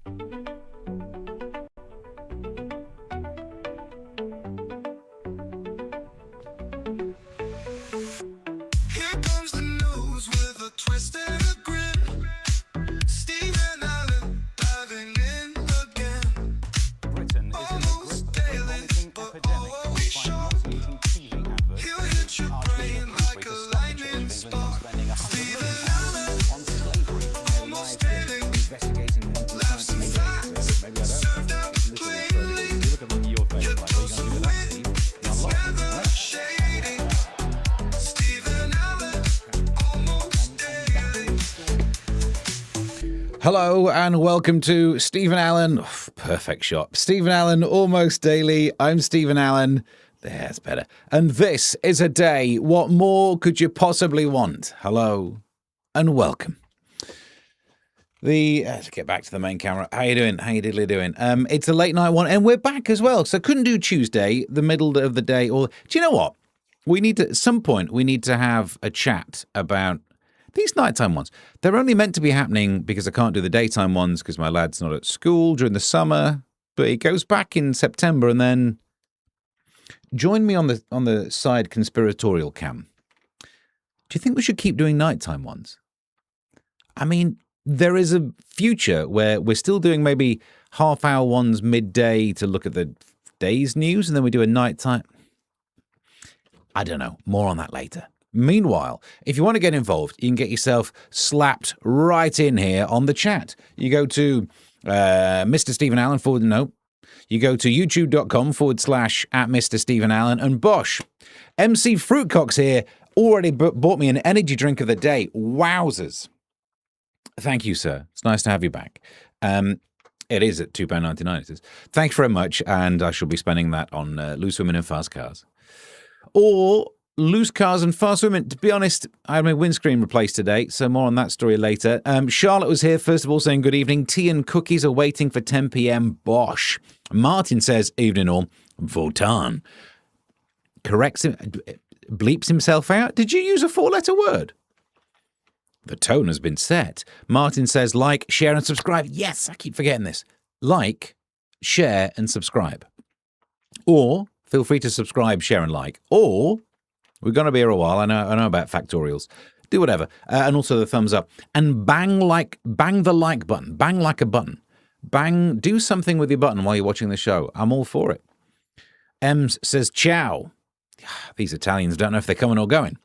Here comes the news with a twist and a grin. Stephen Allen diving in again. Britain is in the grip of a vomiting epidemic caused by nauseating TV adverts. He'll hit your brain like a lightning spark. Stephen Allen, on slavery. almost daily. Investigating Laughs and facts, served up plainly. Your dose of wit is never shady. Stephen Allen, almost daily. Hello and welcome to Stephen Allen. Perfect shot. Stephen Allen, almost daily. I'm Stephen Allen. That's better. And this is a day. What more could you possibly want? Hello and welcome. Let's get back to the main camera. How you doing? How you diddly doing? It's a late night one, and we're back as well. So couldn't do Tuesday, the middle of the day, or do you know what? We need to, at some point, we need to have a chat about these nighttime ones. They're only meant to be happening because I can't do the daytime ones because my lad's not at school during the summer. But it goes back in September, and then join me on the side conspiratorial cam. Do you think we should keep doing nighttime ones? I mean, there is a future where we're still doing maybe half-hour ones midday to look at the day's news, and then we do a nighttime. I don't know. More on that later. Meanwhile, if you want to get involved, you can get yourself slapped right in here on the chat. You go to Mr. Stephen Allen you go to youtube.com/@Mr. Stephen Allen and Bosh. MC Fruitcock's here, already bought me an energy drink of the day. Wowzers. Thank you, sir. It's nice to have you back. It is at £2.99. It is. Thanks very much, and I shall be spending that on loose women and fast cars. Or loose cars and fast women. To be honest, I had my windscreen replaced today, so more on that story later. Charlotte was here, first of all, saying good evening. Tea and cookies are waiting for 10 p.m. Bosh. Martin says, evening all. Votan. Corrects him, bleeps himself out. Did you use a four-letter word? The tone has been set. Martin says, like, share, and subscribe. Yes, I keep forgetting this. Like, share, and subscribe. Or feel free to subscribe, share, and like. Or we're going to be here a while. I know about factorials. Do whatever. And also the thumbs up. And bang the like button. Bang like a button. Bang, do something with your button while you're watching the show. I'm all for it. Ems says, ciao. These Italians don't know if they're coming or going.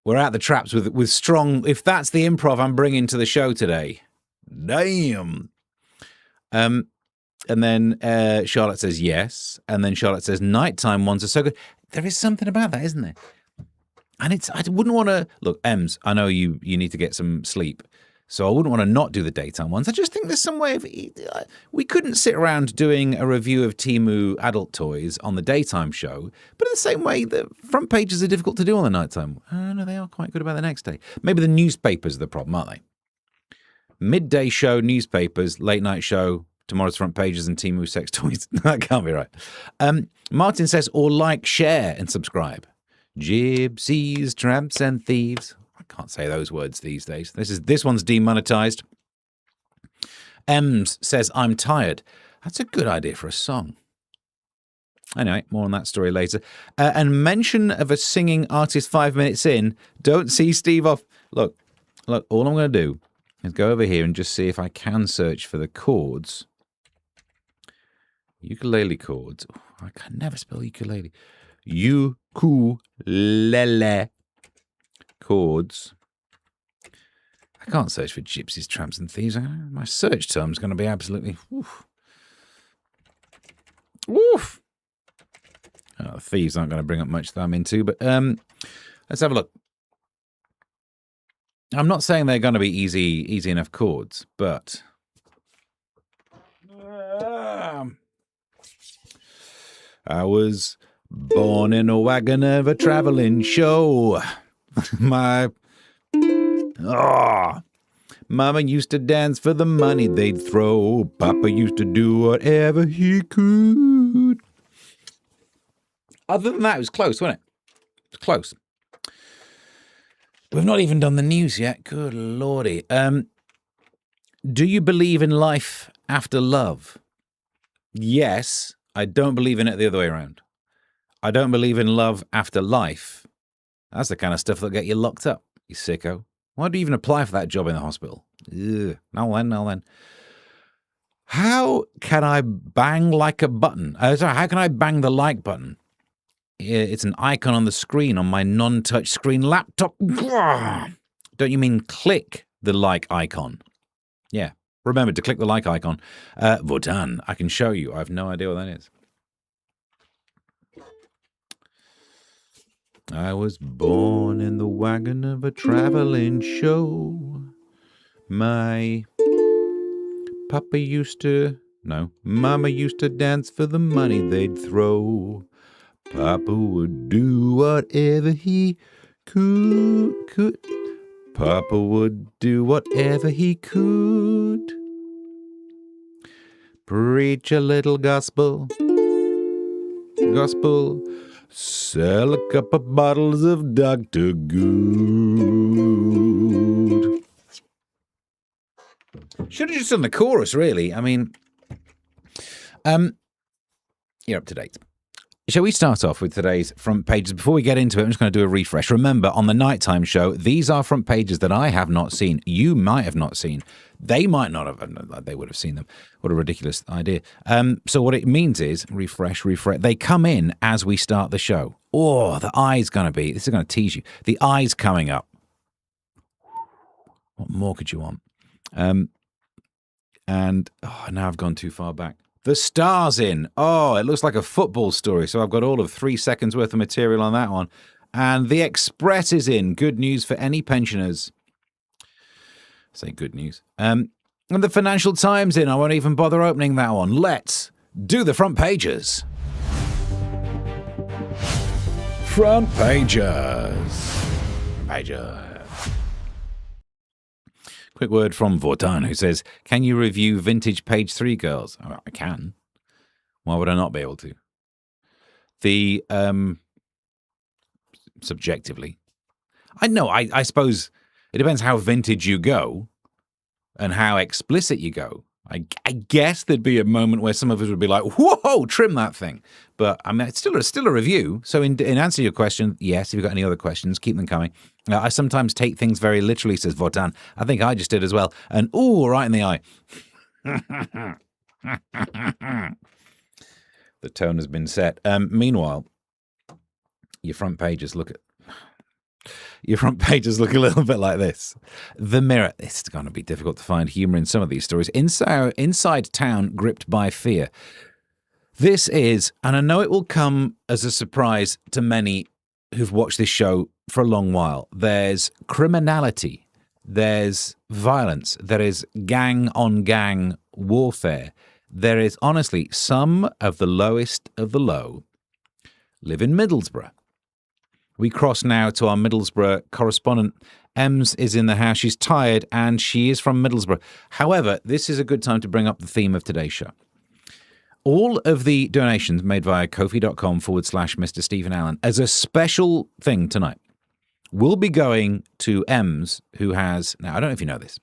We're out the traps with strong, if that's the improv I'm bringing to the show today. Damn. And then Charlotte says yes. And then Charlotte says nighttime ones are so good. There is something about that, isn't there? And I wouldn't want to, look, Ems, I know you need to get some sleep. So I wouldn't want to not do the daytime ones. I just think there's some way of, we couldn't sit around doing a review of Temu adult toys on the daytime show, but in the same way, the front pages are difficult to do on the nighttime. No, they are quite good about the next day. Maybe the newspapers are the problem, aren't they? Midday show, newspapers, late night show, tomorrow's front pages and Temu sex toys. That can't be right. Martin says, or like, share, and subscribe. Gypsies, tramps, and thieves. I can't say those words these days. This one's demonetized. Ems says, I'm tired. That's a good idea for a song. Anyway, more on that story later. And mention of a singing artist 5 minutes in. Don't see Steve off. Look, all I'm going to do is go over here and just see if I can search for the chords. Ukulele chords. Oh, I can never spell ukulele. Ukulele chords. I can't search for gypsies, tramps, and thieves. My search term's going to be absolutely... Oof. Oof. Oh, thieves aren't going to bring up much that I'm into, but let's have a look. I'm not saying they're going to be easy enough chords, but... I was born in a wagon of a traveling show. Mama used to dance for the money they'd throw. Papa used to do whatever he could. Other than that, it was close, wasn't it? It was close. We've not even done the news yet. Good lordy. Do you believe in life after love? Yes. I don't believe in it the other way around. I don't believe in love after life. That's the kind of stuff that'll get you locked up, you sicko. Why do you even apply for that job in the hospital? Ugh. Now then. How can I bang like a button? How can I bang the like button? It's an icon on the screen on my non-touch screen laptop. Don't you mean click the like icon? Yeah. Remember to click the like icon. Votan, I can show you. I have no idea what that is. I was born in the wagon of a traveling show. My Mama used to dance for the money they'd throw. Papa would do whatever he could. Papa would do whatever he could. Preach a little gospel. Sell a couple bottles of Dr. Good. Should have just done the chorus, really. I mean, you're up to date. Shall we start off with today's front pages? Before we get into it, I'm just going to do a refresh. Remember, on the nighttime show, these are front pages that I have not seen. You might have not seen. They might not have. They would have seen them. What a ridiculous idea. So what it means is, refresh. They come in as we start the show. Oh, the eye's going to be, this is going to tease you. The eye's coming up. What more could you want? And now I've gone too far back. The star's in. Oh, it looks like a football story. So I've got all of 3 seconds worth of material on that one. And the Express is in. Good news for any pensioners. Say good news. And the Financial Times in. I won't even bother opening that one. Let's do the front pages. Front pages. Quick word from Vortan, who says, can you review vintage page 3 girls? Oh, I can. Why would I not be able to? The, subjectively. I suppose it depends how vintage you go and how explicit you go. I guess there'd be a moment where some of us would be like, whoa, trim that thing. But I mean, it's still a review. So in answer to your question, yes, if you've got any other questions, keep them coming. I sometimes take things very literally, says Votan. I think I just did as well. And, right in the eye. The tone has been set. Meanwhile, your front pages look a little bit like this. The Mirror. It's going to be difficult to find humor in some of these stories. Inside town gripped by fear. This is, and I know it will come as a surprise to many who've watched this show for a long while. There's criminality. There's violence. There is gang-on-gang warfare. There is, honestly, some of the lowest of the low live in Middlesbrough. We cross now to our Middlesbrough correspondent. Ems is in the house. She's tired, and she is from Middlesbrough. However, this is a good time to bring up the theme of today's show. All of the donations made via kofi.com/Mr. Stephen Allen as a special thing tonight will be going to Ems, who has... Now, I don't know if you know this.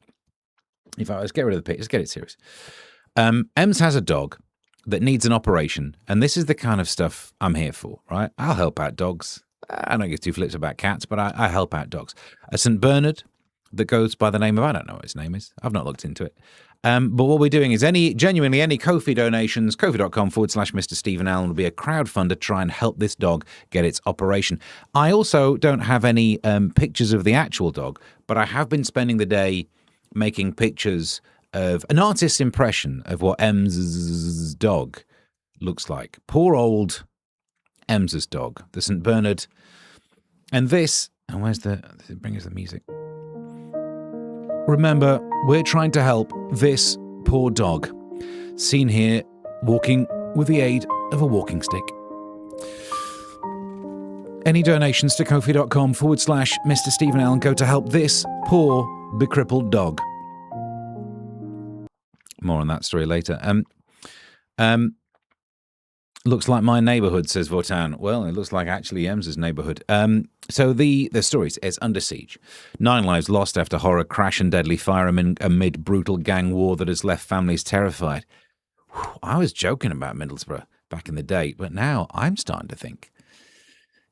Let's get rid of the pic. Let's get it serious. Ems has a dog that needs an operation, and this is the kind of stuff I'm here for, right? I'll help out dogs. I don't give two flips about cats, but I help out dogs. A St. Bernard that goes by the name of... I don't know what his name is. I've not looked into it. But what we're doing is any Ko-fi donations, kofi.com/Mr. Stephen Allen will be a crowdfunder to try and help this dog get its operation. I also don't have any pictures of the actual dog, but I have been spending the day making pictures of an artist's impression of what Ems's dog looks like. Poor old Ems's dog, the St. Bernard. And this... And bring us the music. Remember, we're trying to help this poor dog, seen here walking with the aid of a walking stick. Any donations to kofi.com/Mr. Stephen Allen go to help this poor, becrippled dog. More on that story later. Looks like my neighborhood, says Vortan. Well, it looks like actually Ems's neighborhood. So the stories is Under Siege. 9 lives lost after horror crash and deadly fire amid brutal gang war that has left families terrified. Whew, I was joking about Middlesbrough back in the day, but now I'm starting to think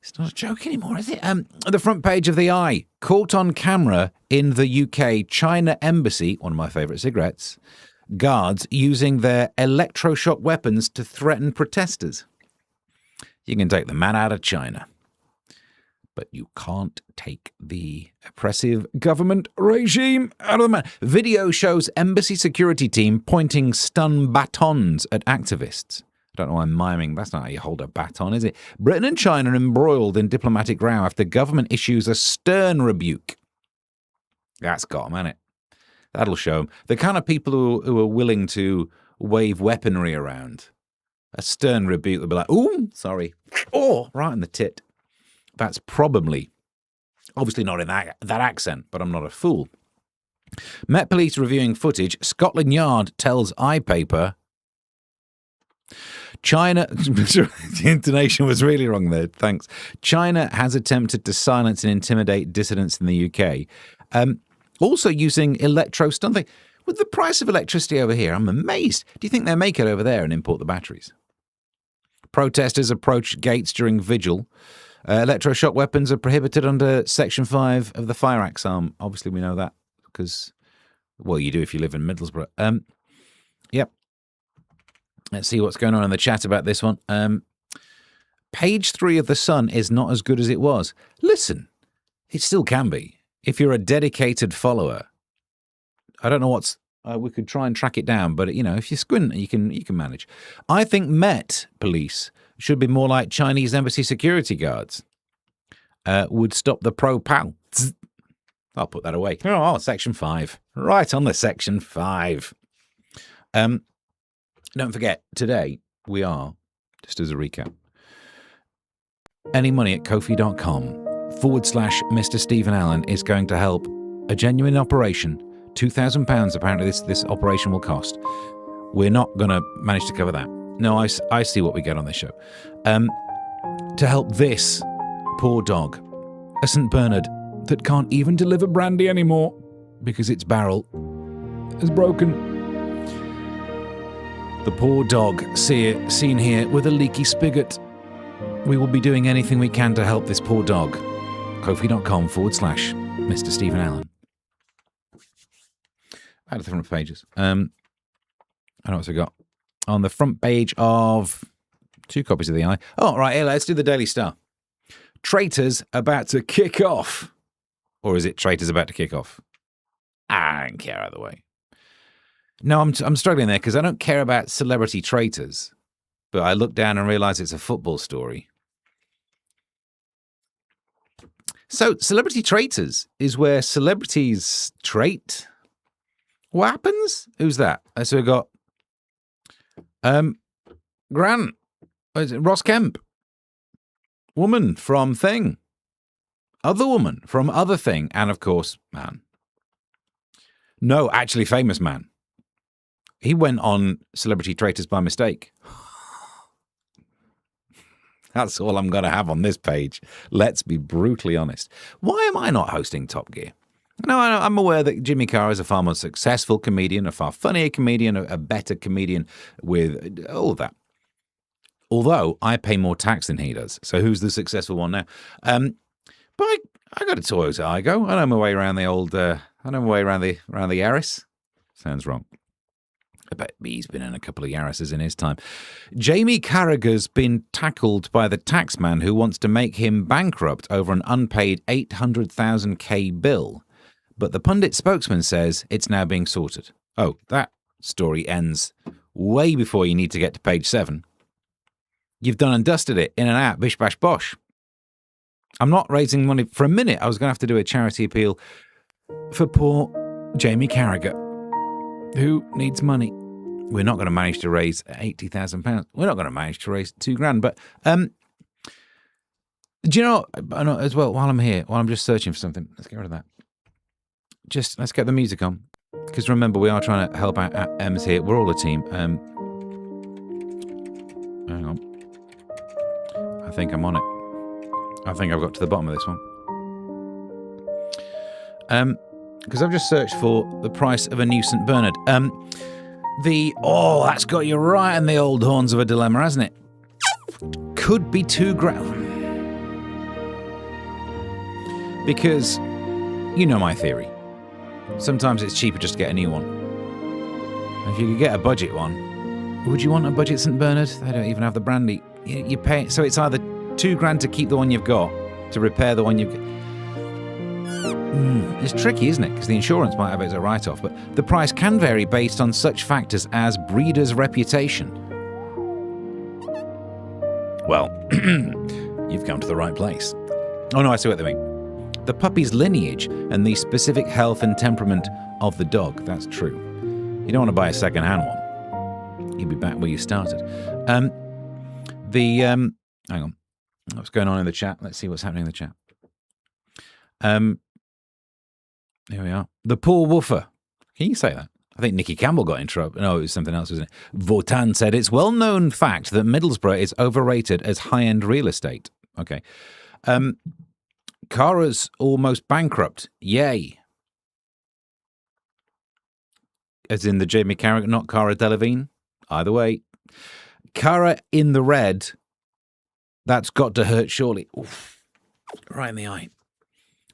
it's not a joke anymore, is it? The front page of the Eye. Caught on camera in the UK China Embassy, one of my favourite cigarettes, guards using their electroshock weapons to threaten protesters. You can take the man out of China, but you can't take the oppressive government regime out of the man. Video shows embassy security team pointing stun batons at activists. I don't know why I'm miming. That's not how you hold a baton, is it? Britain and China embroiled in diplomatic row after government issues a stern rebuke. That's got 'em, hasn't it? That'll show them. The kind of people who are willing to wave weaponry around. A stern rebuke will be like, ooh, sorry. Oh, right in the tit. That's probably, obviously not in that accent, but I'm not a fool. Met Police reviewing footage. Scotland Yard tells iPaper. China, the intonation was really wrong there, thanks. China has attempted to silence and intimidate dissidents in the UK. Also using electro-stun thing. With the price of electricity over here, I'm amazed. Do you think they make it over there and import the batteries? Protesters approach gates during vigil. Electroshock weapons are prohibited under Section 5 of the Fire Act. Obviously, we know that because, well, you do if you live in Middlesbrough. Yep. Let's see what's going on in the chat about this one. Page 3 of The Sun is not as good as it was. Listen, it still can be. If you're a dedicated follower, I don't know what's. We could try and track it down, but if you squint, you can manage. I think Met Police should be more like Chinese embassy security guards. Would stop the pro-pal. I'll put that away. Oh, Section 5, right on the Section 5. Don't forget, today we are, just as a recap, any money at kofi.com/Mr. Stephen Allen is going to help a genuine operation. £2,000 apparently this operation will cost. We're not going to manage to cover that. No, I see what we get on this show. To help this poor dog, a St. Bernard that can't even deliver brandy anymore because its barrel is broken. The poor dog seen here with a leaky spigot. We will be doing anything we can to help this poor dog. Kofi.com/Mr. Stephen Allen. Out of the front pages. I know what I got. On the front page of 2 copies of the Eye. Oh, right, here, let's do the Daily Star. Traitors about to kick off. Or is it traitors about to kick off? I don't care either way. No, I'm struggling there because I don't care about celebrity traitors. But I look down and realise it's a football story. So, celebrity traitors is where celebrities trait. What happens? Who's that? So we got Grant. Is it Ross Kemp? Woman from Thing. Other woman from Other Thing. And of course, man. No, actually famous man. He went on Celebrity Traitors by mistake. That's all I'm going to have on this page. Let's be brutally honest. Why am I not hosting Top Gear? No, I'm aware that Jimmy Carr is a far more successful comedian, a far funnier comedian, a better comedian with all of that. Although I pay more tax than he does. So who's the successful one now? But I got a Toyota Aygo. I know my way around the old. I know my way around the Yaris. Sounds wrong. I bet he's been in a couple of Yarises in his time. Jamie Carragher's been tackled by the taxman who wants to make him bankrupt over an unpaid $800,000 bill. But the pundit spokesman says it's now being sorted. Oh, that story ends way before you need to get to page 7. You've done and dusted it in and out, bish bash bosh. I'm not raising money for a minute. I was going to have to do a charity appeal for poor Jamie Carragher, who needs money. We're not going to manage to raise £80,000. We're not going to manage to raise £2,000. But do you know, as well, while I'm here, while I'm just searching for something, let's get rid of that. Let's get the music on. Because remember, we are trying to help out Ems here. We're all a team. Hang on. I think I'm on it. I think I've got to the bottom of this one. Because I've just searched for the price of a new St. Bernard. That's got you right in the old horns of a dilemma, hasn't it? Could be £2,000. Because, you know my theory. Sometimes it's cheaper just to get a new one. If you could get a budget one, would you want a budget St. Bernard? They don't even have the brandy. You pay, so it's either £2,000 to keep the one you've got, to repair the one you've got. It's tricky, isn't it? Because the insurance might have it as a write-off, but the price can vary based on such factors as breeder's reputation. Well, you've come to the right place. Oh no, I see what they mean. The puppy's lineage and the specific health and temperament of the dog. That's true. You don't want to buy a second-hand one. You'll be back where you started. Hang on. What's going on in the chat? Let's see what's happening in the chat. Here we are. The poor woofer. Can you say that? I think Nicky Campbell got in trouble. No, it was something else, wasn't it? Votan said, it's well-known fact that Middlesbrough is overrated as high-end real estate. Okay. Cara's almost bankrupt. Yay. As in the Jamie Carragher, not Cara Delevingne. Either way. Cara in the red. That's got to hurt, surely. Oof. Right in the eye.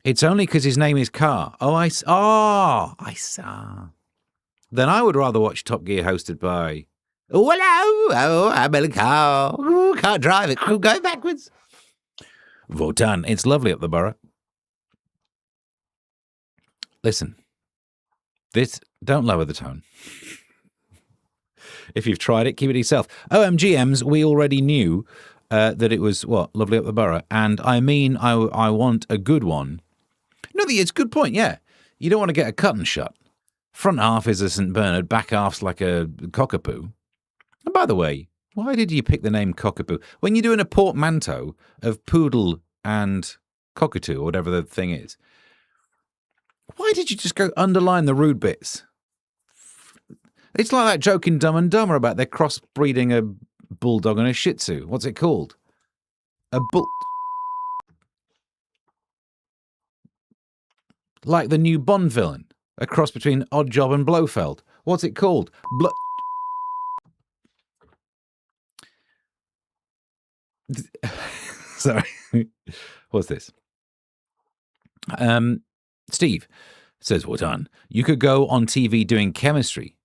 It's only because his name is Car. I saw. Then I would rather watch Top Gear hosted by... Oh, hello. Oh, I'm in a car. Oh, can't drive it. Oh, go backwards. Votan. It's lovely up the borough. Listen. Don't lower the tone. If you've tried it, keep it yourself. OMGMs, we already knew that it was, lovely up the borough. And I mean, I want a good one. No, it's a good point, yeah. You don't want to get a cut and shut. Front half is a St. Bernard, back half's like a cockapoo. And by the way, why did you pick the name cockapoo? When you're doing a portmanteau of poodle and cockatoo, or whatever the thing is, why did you just go underline the rude bits? It's like that joke in Dumb and Dumber about they're crossbreeding a bulldog and a shih tzu. What's it called? A bull... Like the new Bond villain. A cross between Oddjob and Blofeld. What's it called? Sorry. What's this? Steve says, what on? You could go on TV doing chemistry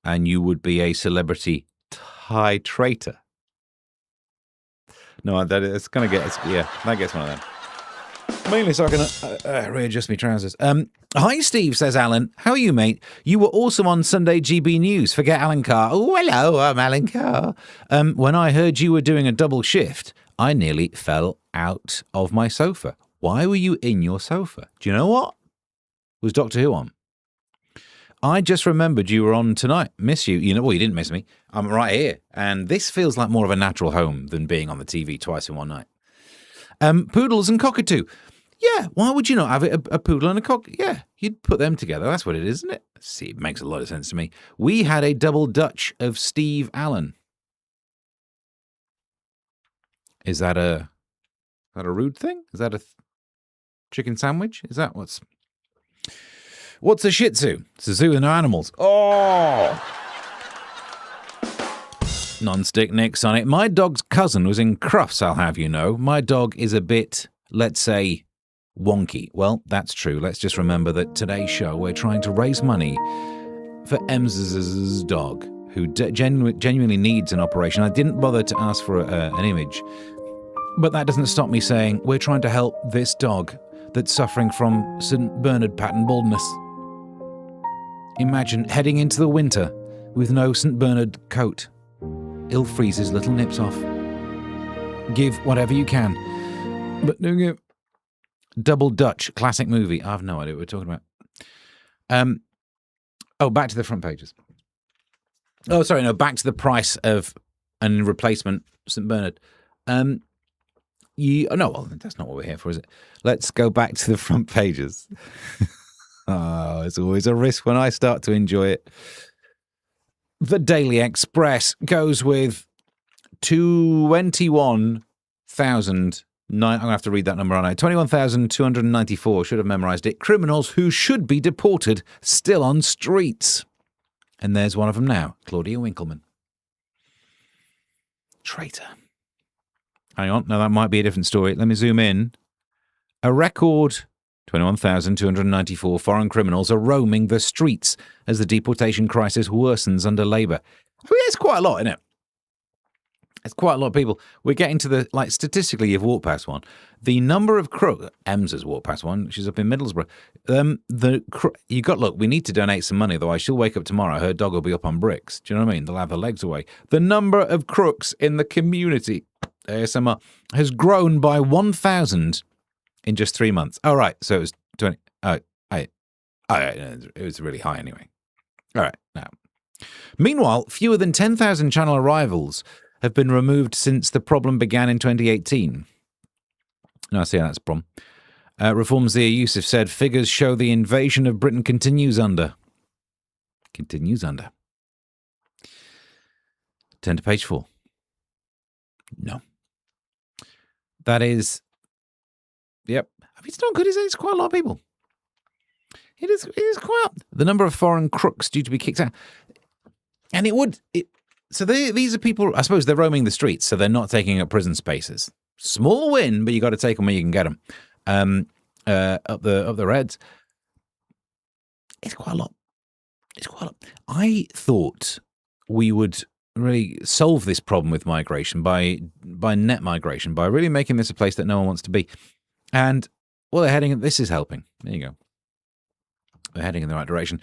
and you would be a celebrity titrator. No, it's going to get... that gets one of them. Mainly so I can readjust my trousers. Hi, Steve, says Alan. How are you, mate? You were awesome on Sunday GB News. Forget Alan Carr. Oh, hello, I'm Alan Carr. When I heard you were doing a double shift, I nearly fell out of my sofa. Why were you in your sofa? Do you know what? Was Doctor Who on? I just remembered you were on tonight. Miss you. You didn't miss me. I'm right here. And this feels like more of a natural home than being on the TV twice in one night. Poodles and cockatoo. Yeah, why would you not have it a poodle and a cock? Yeah, you'd put them together. That's what it is, isn't it? See, it makes a lot of sense to me. We had a double Dutch of Steve Allen. Is that a rude thing? Is that a chicken sandwich? Is that what's a shih tzu? It's a zoo with no animals. Oh! Non-stick nicks on it. My dog's cousin was in Crufts, I'll have you know. My dog is a bit, let's say, wonky. Well, that's true. Let's just remember that today's show, we're trying to raise money for Ems's dog, who genuinely needs an operation. I didn't bother to ask for an image, but that doesn't stop me saying we're trying to help this dog that's suffering from St. Bernard pattern baldness. Imagine heading into the winter with no St. Bernard coat. He'll freeze his little nips off. Give whatever you can. But don't give... Double Dutch, classic movie. I have no idea what we're talking about. Back to the front pages. Oh, sorry, no, back to the price of an replacement St. Bernard. That's not what we're here for, is it? Let's go back to the front pages. It's always a risk when I start to enjoy it. The Daily Express goes with 21 I'm going to have to read that number, aren't I? 21,294, should have memorized it. Criminals who should be deported still on streets. And there's one of them now, Claudia Winkleman. Traitor. Hang on, now that might be a different story. Let me zoom in. A record 21,294 foreign criminals are roaming the streets as the deportation crisis worsens under Labour. I mean, it's quite a lot, isn't it? It's quite a lot of people. We're getting to the, like, statistically, you've walked past one. The number of crooks, Ems has walked past one. She's up in Middlesbrough. You got, look, we need to donate some money, otherwise she'll wake up tomorrow. Her dog will be up on bricks. Do you know what I mean? They'll have her legs away. The number of crooks in the community, ASMR, has grown by 1,000 in just 3 months. Oh, right. So it was 20. It was really high anyway. All right. Now, meanwhile, fewer than 10,000 channel arrivals have been removed since the problem began in 2018. No, I see how that's a problem. Reformseer Yusuf said, figures show the invasion of Britain continues under. Continues under. Turn to page 4. No. That is... Yep. I mean, it's not good, is it? It's quite a lot of people. It is quite... The number of foreign crooks due to be kicked out. And it would... So these are people, I suppose they're roaming the streets, so they're not taking up prison spaces. Small win, but you got to take them where you can get them. Up the Reds. It's quite a lot. It's quite a lot. I thought we would really solve this problem with migration by net migration, by really making this a place that no one wants to be. And, well, they're heading, this is helping. There you go. They're heading in the right direction.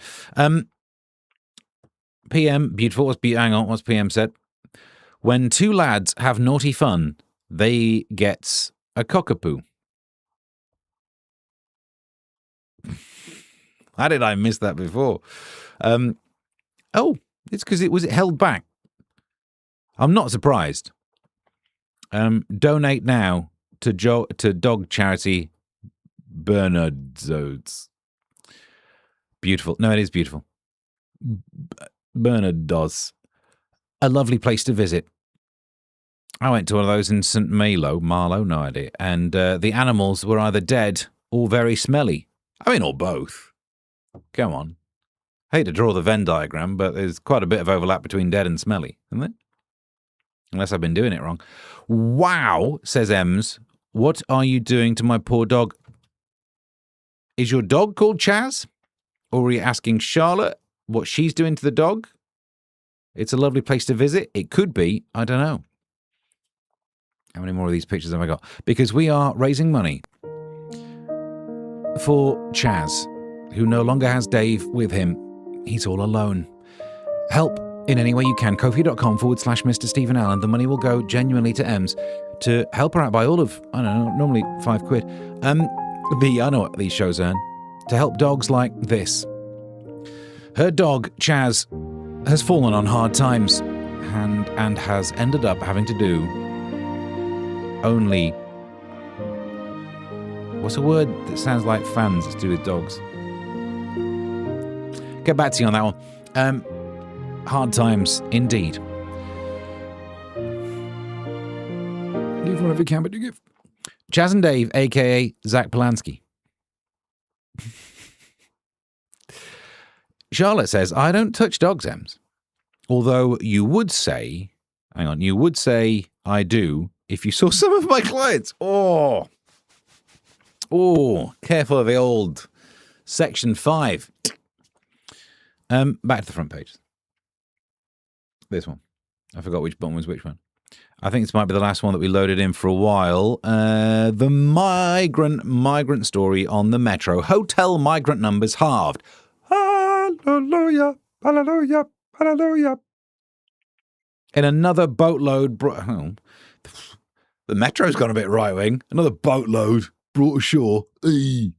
PM, beautiful. Hang on, what's PM said? When two lads have naughty fun, they get a cockapoo. How did I miss that before? Oh, it's because it was held back. I'm not surprised. Donate now to dog charity Bernard's. Beautiful. No, it is beautiful. Bernard does. A lovely place to visit. I went to one of those in St. Marlow, no idea. And the animals were either dead or very smelly. I mean, or both. Come on. I hate to draw the Venn diagram, but there's quite a bit of overlap between dead and smelly, isn't there? Unless I've been doing it wrong. Wow, says Ems. What are you doing to my poor dog? Is your dog called Chaz? Or are you asking Charlotte what she's doing to the dog? It's a lovely place to visit. It could be. I don't know. How many more of these pictures have I got? Because we are raising money for Chaz, who no longer has Dave with him. He's all alone. Help in any way you can. Ko-fi.com/Mr. Stephen Allen. The money will go genuinely to Ems to help her out by all of, I don't know, normally £5. I know what these shows earn. To help dogs like this. Her dog, Chaz, has fallen on hard times and has ended up having to do only... What's a word that sounds like fans that's to do with dogs? Get back to you on that one. Hard times, indeed. Leave whatever you can, but you give. Chaz and Dave, a.k.a. Zach Polanski. Charlotte says, I don't touch dogs, Ems. Although you would say, you would say I do if you saw some of my clients. Oh, careful of the old section 5. Back to the front page. This one. I forgot which button was which one. I think this might be the last one that we loaded in for a while. The migrant story on the Metro. Hotel migrant numbers halved. Hallelujah, hallelujah, hallelujah. In another boatload... the Metro's gone a bit right-wing. Another boatload brought ashore. Eee.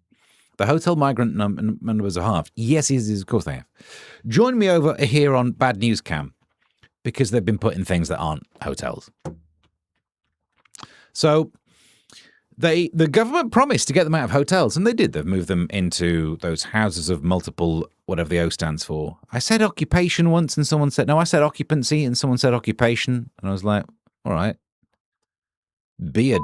The hotel migrant numbers are halved. Yes, of course they have. Join me over here on Bad News Cam, because they've been putting things that aren't hotels. So... The government promised to get them out of hotels, and they did. They've moved them into those houses of multiple, whatever the O stands for. I said occupation once, and someone said, no, I said occupancy, and someone said occupation. And I was like, all right. be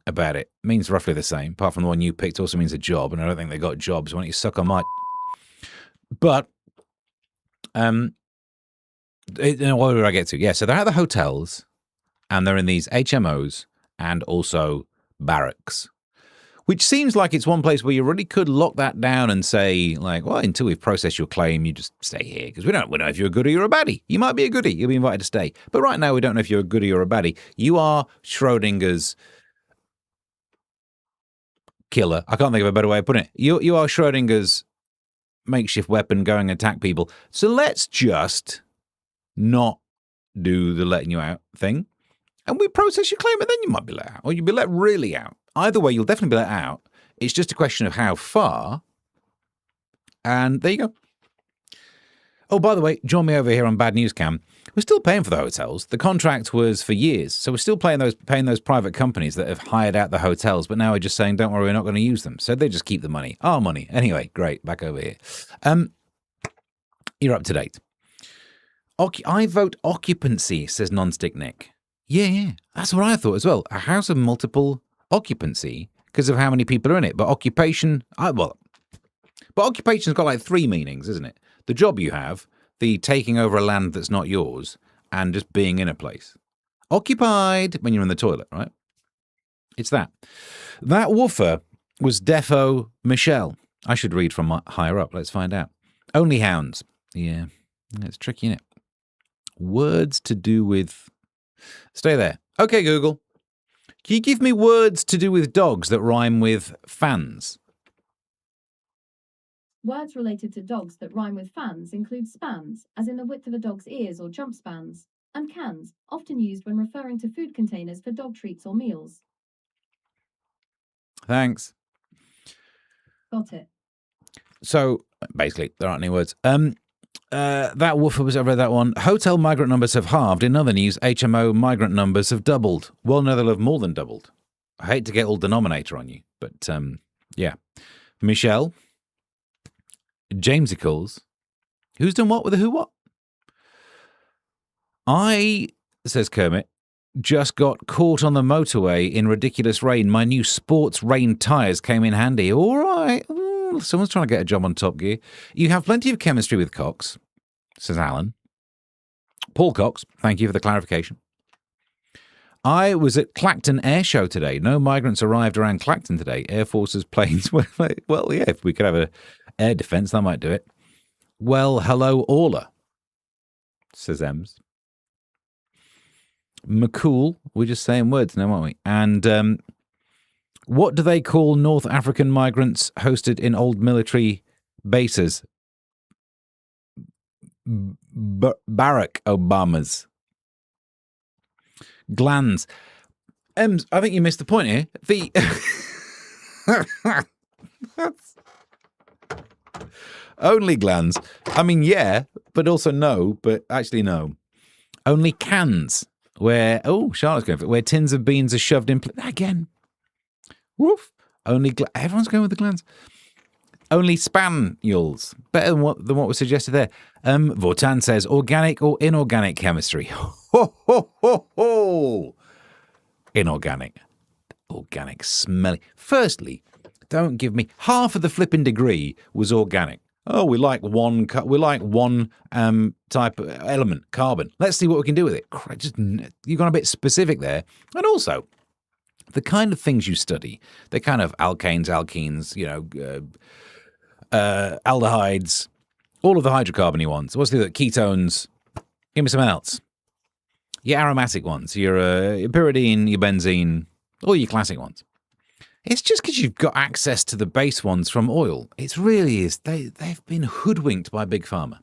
about it. Means roughly the same, apart from the one you picked also means a job, and I don't think they got jobs. Why don't you suck on my... But, what did I get to? Yeah, so they're at the hotels, and they're in these HMOs, and also barracks. Which seems like it's one place where you really could lock that down and say, like, well, until we've processed your claim, you just stay here. Because we don't know if you're a goodie or a baddie. You might be a goodie. You'll be invited to stay. But right now, we don't know if you're a goodie or a baddie. You are Schrodinger's killer. I can't think of a better way of putting it. You are Schrodinger's makeshift weapon going and attack people. So let's just not do the letting you out thing. And we process your claim, and then you might be let out. Or you'll be let really out. Either way, you'll definitely be let out. It's just a question of how far. And there you go. Oh, by the way, join me over here on Bad News Cam. We're still paying for the hotels. The contract was for years. So we're still paying those private companies that have hired out the hotels. But now we're just saying, don't worry, we're not going to use them. So they just keep the money. Our money. Anyway, great. Back over here. You're up to date. I vote occupancy, says Nonstick Nick. Yeah. That's what I thought as well. A house of multiple occupancy because of how many people are in it. But occupation, but occupation's got like 3 meanings, isn't it? The job you have, the taking over a land that's not yours, and just being in a place. Occupied when you're in the toilet, right? It's that. That woofer was Defo Michelle. I should read from higher up. Let's find out. Only hounds. Yeah, it's tricky, isn't it? Words to do with... Stay there. Okay, Google. Can you give me words to do with dogs that rhyme with fans? Words related to dogs that rhyme with fans include spans, as in the width of a dog's ears or jump spans, and cans, often used when referring to food containers for dog treats or meals. Thanks. Got it. So, basically, there aren't any words. That woofer was, I read that one. Hotel migrant numbers have halved. In other news, HMO migrant numbers have doubled. Well, no, they'll have more than doubled. I hate to get all denominator on you, but yeah. Michelle, Jamesicles, who's done what with the who what? I, says Kermit, just got caught on the motorway in ridiculous rain. My new sports rain tyres came in handy. All right. Someone's trying to get a job on Top Gear. You have plenty of chemistry with Cox, says Alan. Paul Cox, thank you for the clarification. I was at Clacton Air Show today. No migrants arrived around Clacton today. Air Force's planes. Well, yeah, if we could have an air defence, that might do it. Well, hello, Orla, says Ems. McCool, we're just saying words now, aren't we? And what do they call North African migrants hosted in old military bases? Barack Obamas. Glands. Ems, I think you missed the point here. Only glands. I mean, yeah, but also no, but actually no. Only cans where, Charlotte's going for it, where tins of beans are shoved in. Again. Woof. Only, everyone's going with the glands. Only spaniels. Better than what was suggested there. Vortan says, organic or inorganic chemistry? Ho, ho, ho, ho. Inorganic. Organic, smelly. Firstly, don't give me... Half of the flipping degree was organic. Oh, we like one type of element, carbon. Let's see what we can do with it. You've gone a bit specific there. And also, the kind of things you study, the kind of alkanes, alkenes, aldehydes, all of the hydrocarbony ones. What's the other? Ketones. Give me something else. Your aromatic ones, your pyridine, your benzene, all your classic ones. It's just because you've got access to the base ones from oil. It really is. They've been hoodwinked by Big Pharma.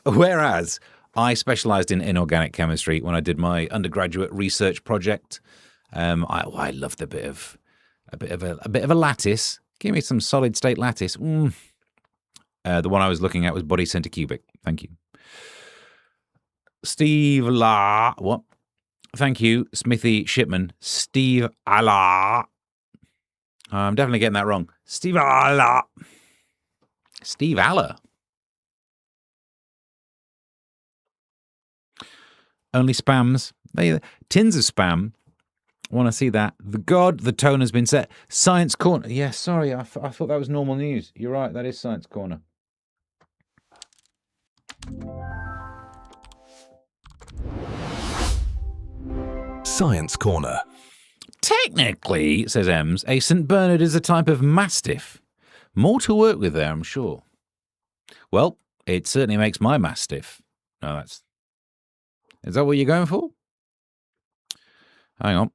Whereas I specialised in inorganic chemistry when I did my undergraduate research project. I loved a bit of a lattice. Give me some solid state lattice. The one I was looking at was body center cubic. Thank you. Steve La. What? Thank you, Smithy Shipman. Steve Allah. I'm definitely getting that wrong. Steve Allah. Steve Allah. Only spams. Tins of spam Want to see that? The tone has been set. Science Corner. Yeah, sorry, I thought that was normal news. You're right, that is Science Corner. Science Corner. Technically, says Ems, a St. Bernard is a type of mastiff. More to work with there, I'm sure. Well, it certainly makes my mastiff. No, is that what you're going for? Hang on.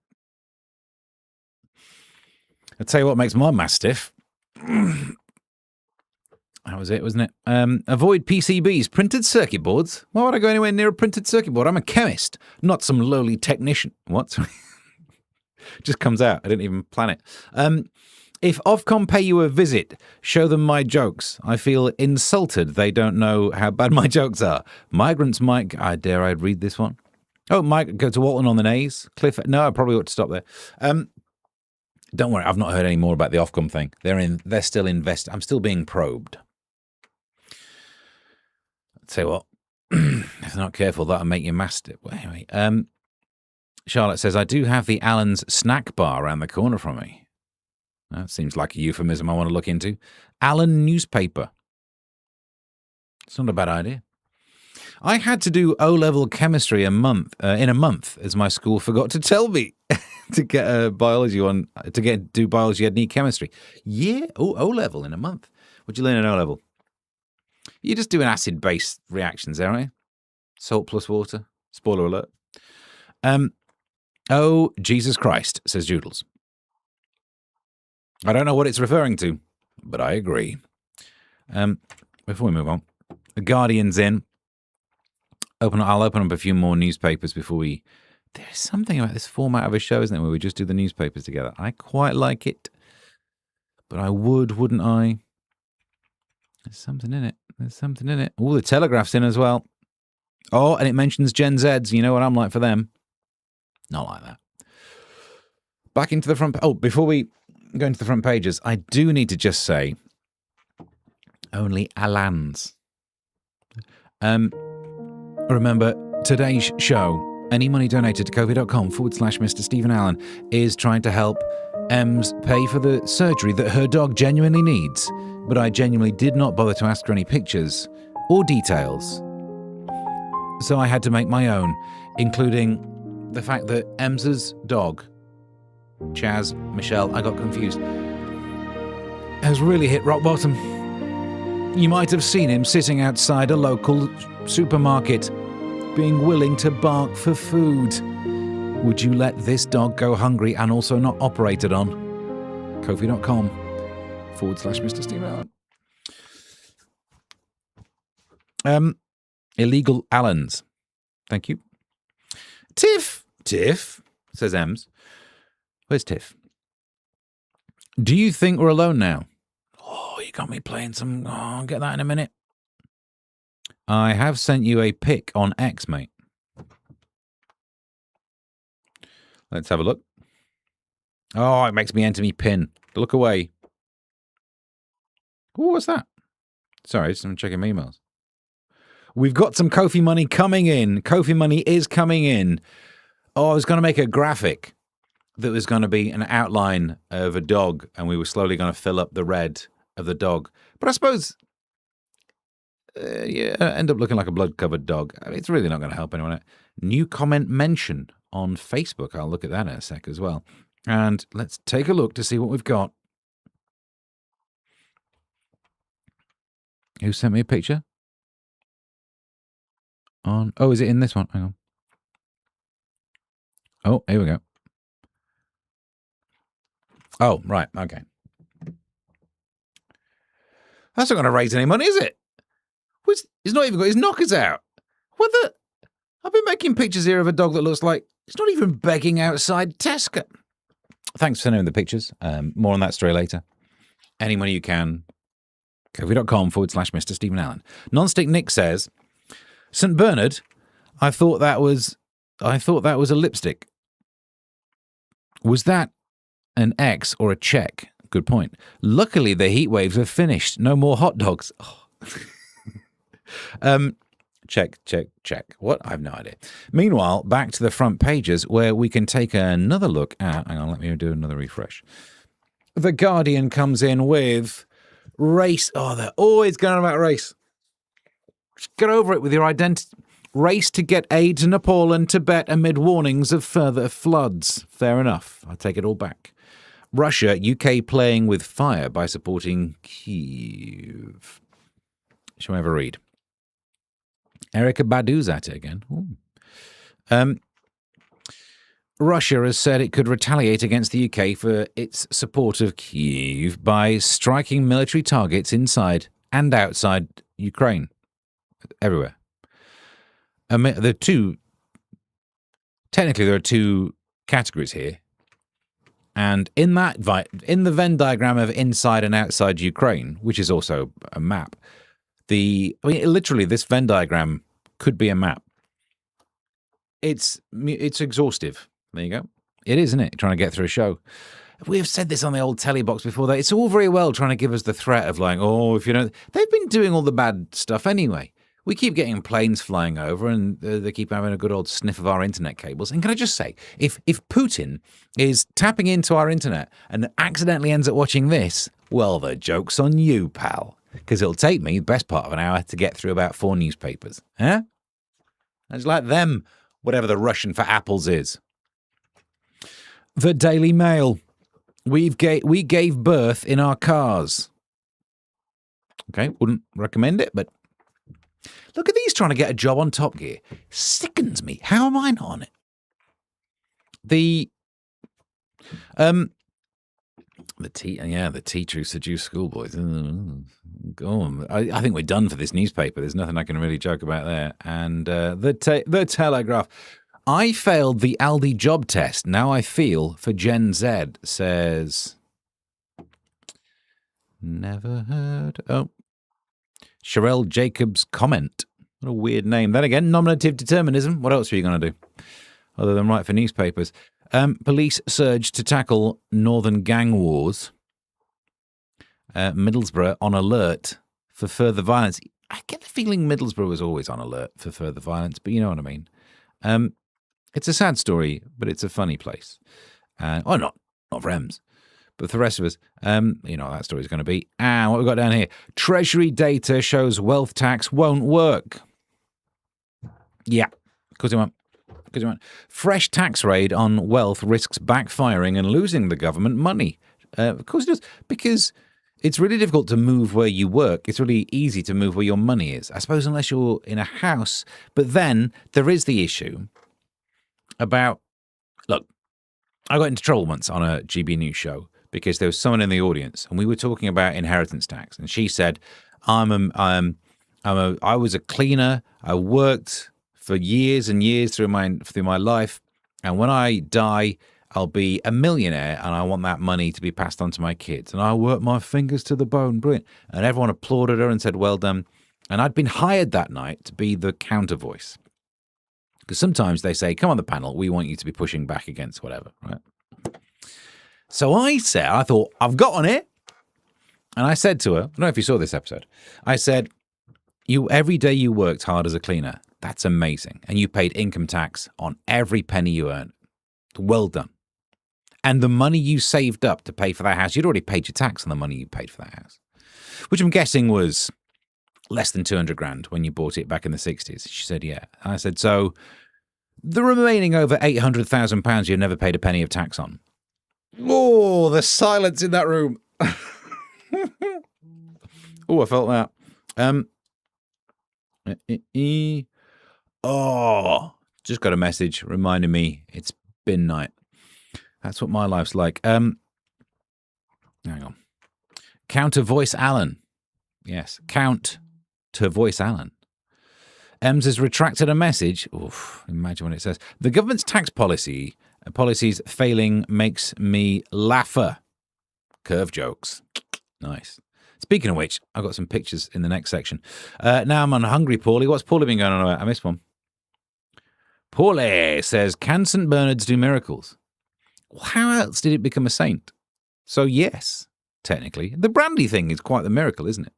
I'll tell you what makes my mastiff. That was it, wasn't it? Avoid PCBs, printed circuit boards. Why would I go anywhere near a printed circuit board? I'm a chemist, not some lowly technician. What? Sorry. Just comes out. I didn't even plan it. If Ofcom pay you a visit, show them my jokes. I feel insulted they don't know how bad my jokes are. Migrants might... dare I read this one? Oh, Mike, go to Walton on the Naze. Cliff... No, I probably ought to stop there. Don't worry, I've not heard any more about the Ofcom thing. They're still invested. I'm still being probed. I'll tell you what, if they're not careful, that'll make you mastiff. Well, anyway, Charlotte says, I do have the Allen's snack bar around the corner from me. That seems like a euphemism I want to look into. Allen newspaper. It's not a bad idea. I had to do O-level chemistry in a month, as my school forgot to tell me to get do biology, I'd need chemistry. Yeah, O-level in a month. What'd you learn in O-level? You're just doing acid-base reactions, aren't you? Salt plus water. Spoiler alert. Oh, Jesus Christ, says Doodles. I don't know what it's referring to, but I agree. Before we move on, The Guardian's in. I'll open up a few more newspapers before we... There's something about this format of a show, isn't there, where we just do the newspapers together. I quite like it. But I wouldn't I? There's something in it. Oh, the Telegraph's in as well. Oh, and it mentions Gen Zs. You know what I'm like for them. Not like that. Back into the front... Oh, before we go into the front pages, I do need to just say, only Alans. Remember, today's show, any money donated to kofi.com/Mr. Stephen Allen is trying to help Ems pay for the surgery that her dog genuinely needs, but I genuinely did not bother to ask her any pictures or details. So I had to make my own, including the fact that Ems's dog, Michelle, I got confused, has really hit rock bottom. You might have seen him sitting outside a local supermarket, being willing to bark for food. Would you let this dog go hungry and also not operated on? Kofi.com/Mr. Steve Allen. Illegal Allens. Thank you. Tiff, says Ems. Where's Tiff? Do you think we're alone now? Oh, you got me playing some... Oh, I'll get that in a minute. I have sent you a pic on X, mate. Let's have a look. Oh, it makes me enter me pin. Look away. Oh, what's that? Sorry, I'm checking my emails. We've got some Kofi money coming in. Kofi money is coming in. Oh, I was going to make a graphic that was going to be an outline of a dog, and we were slowly going to fill up the red of the dog. But I suppose... end up looking like a blood-covered dog. I mean, it's really not going to help anyone. New comment mention on Facebook. I'll look at that in a sec as well. And let's take a look to see what we've got. Who sent me a picture? Oh, is it in this one? Hang on. Oh, here we go. Oh, right. Okay. That's not going to raise any money, is it? He's not even got his knockers out. What the? I've been making pictures here of a dog that looks like he's not even begging outside Tesco. Thanks for sending the pictures. More on that story later. Any money you can. Kofi.com/Mr. Stephen Allen. Nonstick Nick says, St. Bernard, I thought that was a lipstick. Was that an X or a check? Good point. Luckily, the heat waves are finished. No more hot dogs. Oh. Check, check, check. What? I have no idea. Meanwhile, back to the front pages where we can take another look at. Hang on, let me do another refresh. The Guardian comes in with race. Oh, they're always going on about race. Just get over it with your identity. Race to get aid to Nepal and Tibet amid warnings of further floods. Fair enough. I take it all back. Russia, UK playing with fire by supporting Kyiv. Shall we have a read? Erica Badu's at it again. Russia has said it could retaliate against the UK for its support of Kyiv by striking military targets inside and outside Ukraine. Everywhere. There are two categories here. And in the Venn diagram of inside and outside Ukraine, which is also a map, literally this Venn diagram could be a map. It's exhaustive. There you go. It is, isn't it? Trying to get through a show. We have said this on the old telly box before. That it's all very well trying to give us the threat of like, oh, if you know, they've been doing all the bad stuff anyway. We keep getting planes flying over, and they keep having a good old sniff of our internet cables. And can I just say, if Putin is tapping into our internet and accidentally ends up watching this, well, the joke's on you, pal. Because it'll take me the best part of an hour to get through about 4 newspapers. Huh? It's like them, whatever the Russian for apples is. The Daily Mail. We gave birth in our cars. Okay, wouldn't recommend it, but look at these trying to get a job on Top Gear. Sickens me. How am I not on it? The teacher who seduced schoolboys. Go on. I think we're done for this newspaper. There's nothing I can really joke about there. And the Telegraph. I failed the Aldi job test. Now I feel for Gen Z, says. Never heard. Oh. Sherelle Jacobs' comment. What a weird name. Then again, nominative determinism. What else are you going to do? Other than write for newspapers. Police surge to tackle northern gang wars. Middlesbrough on alert for further violence. I get the feeling Middlesbrough was always on alert for further violence, but you know what I mean. It's a sad story, but it's a funny place. Not for Ems, but for the rest of us, you know what that story's going to be. And what we've got down here, Treasury data shows wealth tax won't work. Yeah, because it won't. Fresh tax raid on wealth risks backfiring and losing the government money. Of course it does, because it's really difficult to move where you work. It's really easy to move where your money is, I suppose, unless you're in a house. But then there is the issue about, look, I got into trouble once on a GB News show because there was someone in the audience and we were talking about inheritance tax. And she said, I was a cleaner. I worked for years and years through my life. And when I die, I'll be a millionaire and I want that money to be passed on to my kids. And I worked my fingers to the bone. Brilliant. And everyone applauded her and said, well done. And I'd been hired that night to be the counter voice. Because sometimes they say, come on the panel, we want you to be pushing back against whatever, right? So I thought, I've got on it. And I said to her, I don't know if you saw this episode. I said, every day you worked hard as a cleaner, that's amazing. And you paid income tax on every penny you earned. Well done. And the money you saved up to pay for that house, you'd already paid your tax on the money you paid for that house, which I'm guessing was less than 200 grand when you bought it back in the 60s. She said, yeah. And I said, so the remaining over £800,000 you've never paid a penny of tax on. Oh, the silence in that room. Oh, I felt that. Just got a message reminding me it's bin night. That's what my life's like. Hang on. Counter voice Alan. Yes, count to voice Alan. Ems has retracted a message. Oof, imagine what it says. The government's tax policies failing makes me laugher. Curve jokes. Nice. Speaking of which, I've got some pictures in the next section. Now I'm on Hungry Paulie. What's Paulie been going on about? I missed one. Paulie says, can St. Bernards do miracles? Well, how else did it become a saint? So yes, technically. The brandy thing is quite the miracle, isn't it?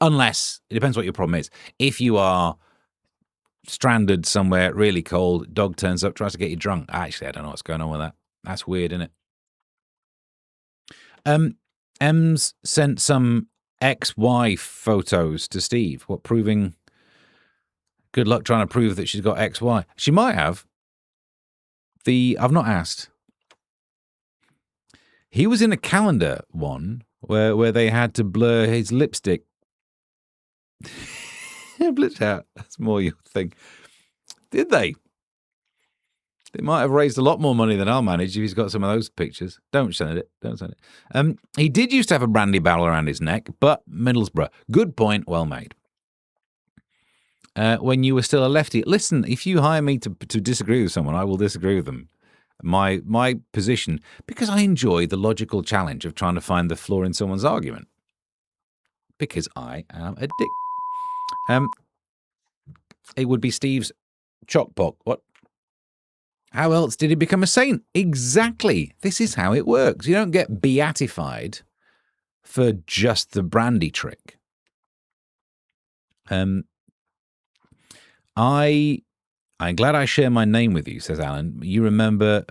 Unless, it depends what your problem is. If you are stranded somewhere really cold, dog turns up, tries to get you drunk. Actually, I don't know what's going on with that. That's weird, isn't it? Ems sent some XY photos to Steve. What, proving... Good luck trying to prove that she's got XY. She might have. I've not asked. He was in a calendar one where they had to blur his lipstick. Blitz out. That's more your thing. Did they? They might have raised a lot more money than I'll manage if he's got some of those pictures. Don't send it. Don't send it. He did used to have a brandy barrel around his neck, but Middlesbrough. Good point. Well made. When you were still a lefty. Listen, if you hire me to disagree with someone, I will disagree with them. My position, because I enjoy the logical challenge of trying to find the flaw in someone's argument. Because I am a dick. It would be Steve's chockpock. What? How else did he become a saint? Exactly. This is how it works. You don't get beatified for just the brandy trick. I'm glad I share my name with you, says Alan. You remember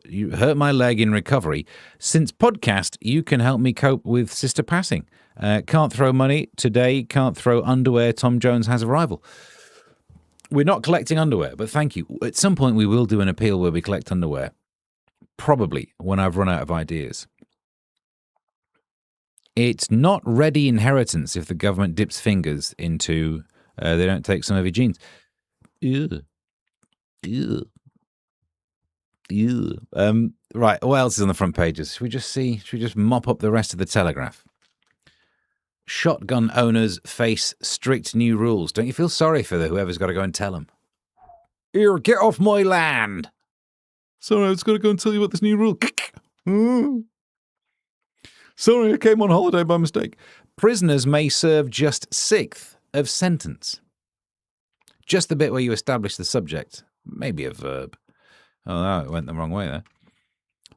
you hurt my leg in recovery. Since podcast, you can help me cope with sister passing. Can't throw money today, can't throw underwear. Tom Jones has a rival. We're not collecting underwear, but thank you. At some point, we will do an appeal where we collect underwear. Probably when I've run out of ideas. It's not ready inheritance if the government dips fingers into... they don't take some of your genes. Ew. Ew. Ew. Right, what else is on the front pages? Should we just mop up the rest of the Telegraph? Shotgun owners face strict new rules. Don't you feel sorry for whoever's got to go and tell them? Here, get off my land. Sorry, I was going to go and tell you about this new rule. Sorry, I came on holiday by mistake. Prisoners may serve just sixth of sentence. Just the bit where you establish the subject. Maybe a verb. Oh, no, it went the wrong way there.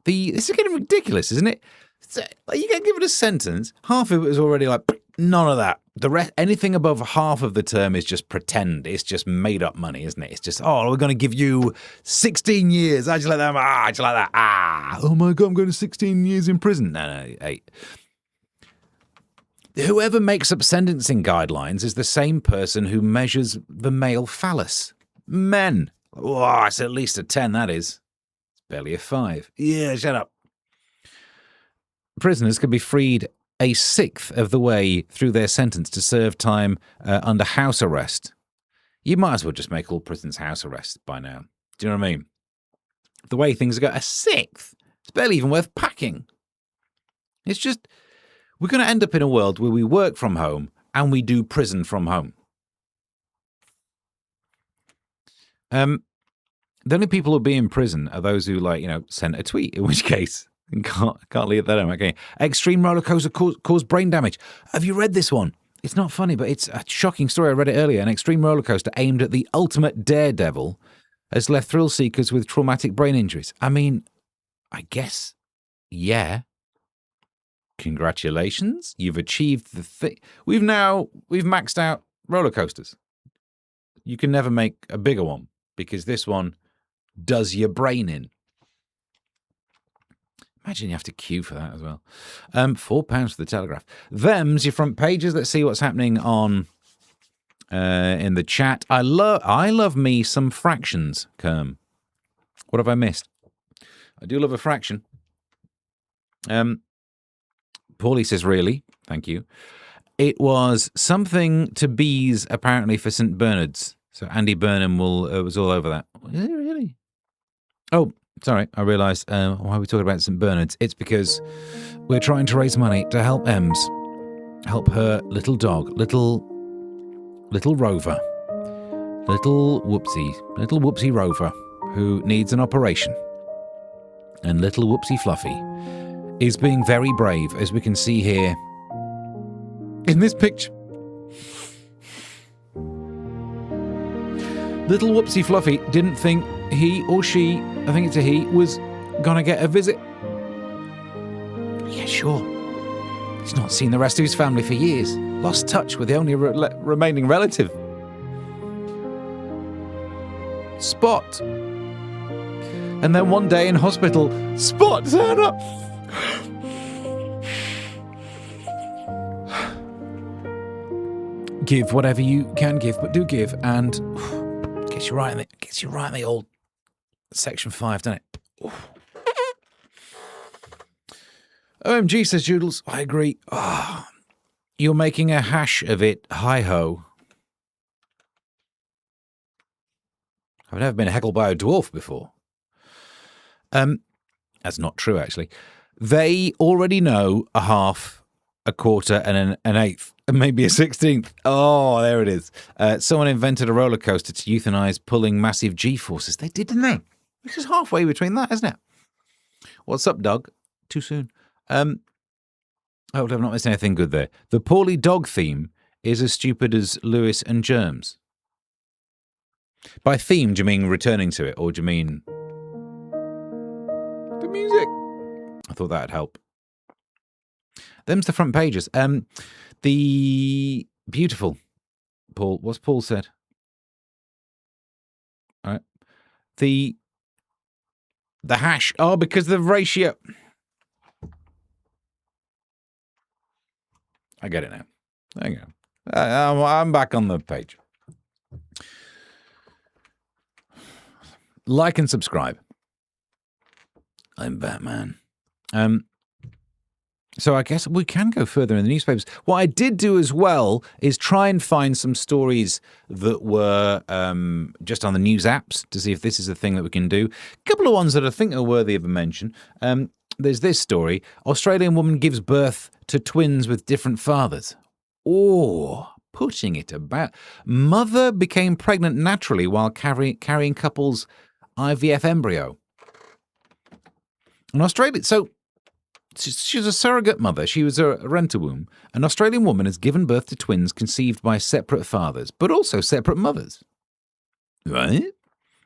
This is getting ridiculous, isn't it? You get given a sentence, half of it is already like, none of that. The rest, anything above half of the term is just pretend. It's just made up money, isn't it? It's just, we're going to give you 16 years. How'd you like that? How'd you like that? Oh my God, I'm going to 16 years in prison. No, 8. Whoever makes up sentencing guidelines is the same person who measures the male phallus. Men. Oh, it's at least a 10, that is. It's barely a 5. Yeah, shut up. Prisoners can be freed a sixth of the way through their sentence to serve time under house arrest. You might as well just make all prisons house arrest by now. Do you know what I mean? The way things go, a sixth. It's barely even worth packing. It's just... We're going to end up in a world where we work from home and we do prison from home. The only people who'll be in prison are those who, sent a tweet, in which case, can't leave that home. Okay. Extreme roller coaster caused brain damage. Have you read this one? It's not funny, but it's a shocking story. I read it earlier. An extreme roller coaster aimed at the ultimate daredevil has left thrill seekers with traumatic brain injuries. I mean, I guess, yeah. Congratulations, you've achieved the thing. We've maxed out roller coasters. You can never make a bigger one because this one does your brain in. Imagine you have to queue for that as well. £4 for the Telegraph. Them's your front pages. Let's see what's happening on in the chat. I love me some fractions, Kerm. What have I missed? I do love a fraction. Paulie says, really? Thank you. It was something to bees, apparently, for St. Bernard's. So Andy Burnham was all over that. Is it really? Oh, sorry. I realised why we're talking about St. Bernard's. It's because we're trying to raise money to help Ems. Help her little dog. Little Rover. Little Whoopsie Rover, who needs an operation. And little Whoopsie Fluffy is being very brave, as we can see here in this picture. Little Whoopsie Fluffy didn't think he or she, I think it's a he, was gonna get a visit. Yeah, sure. He's not seen the rest of his family for years. lost touch with the only remaining relative. Spot. And then one day in hospital, Spot turned up. Give whatever you can give, but do give, and gets you right in the old section 5, doesn't it? Oof. OMG, says Joodles. I agree. Oh, you're making a hash of it. Hi-ho. I've never been heckled by a dwarf before. That's not true, actually. They already know a half, a quarter, and an eighth, and maybe a 16th. Oh, there it is. Someone invented a roller coaster to euthanize pulling massive G-forces. They did, didn't they? This is halfway between that, isn't it? What's up, Doug? Too soon. Oh, I've not missed anything good there. The poorly dog theme is as stupid as Lewis and Germs. By theme, do you mean returning to it, or do you mean the music? I thought that'd help. Them's the front pages. The beautiful Paul. What's Paul said? All right. The hash. Oh, because the ratio. I get it now. There you go. I'm back on the page. Like and subscribe. I'm Batman. So I guess we can go further in the newspapers. What I did do as well is try and find some stories that were just on the news apps to see if this is a thing that we can do. A couple of ones that I think are worthy of a mention. There's this story. Australian woman gives birth to twins with different fathers. Oh, putting it about. Mother became pregnant naturally while carrying couple's IVF embryo. In Australia, so she's a surrogate mother. She was a rent-a-womb. An Australian woman has given birth to twins conceived by separate fathers, but also separate mothers. Right?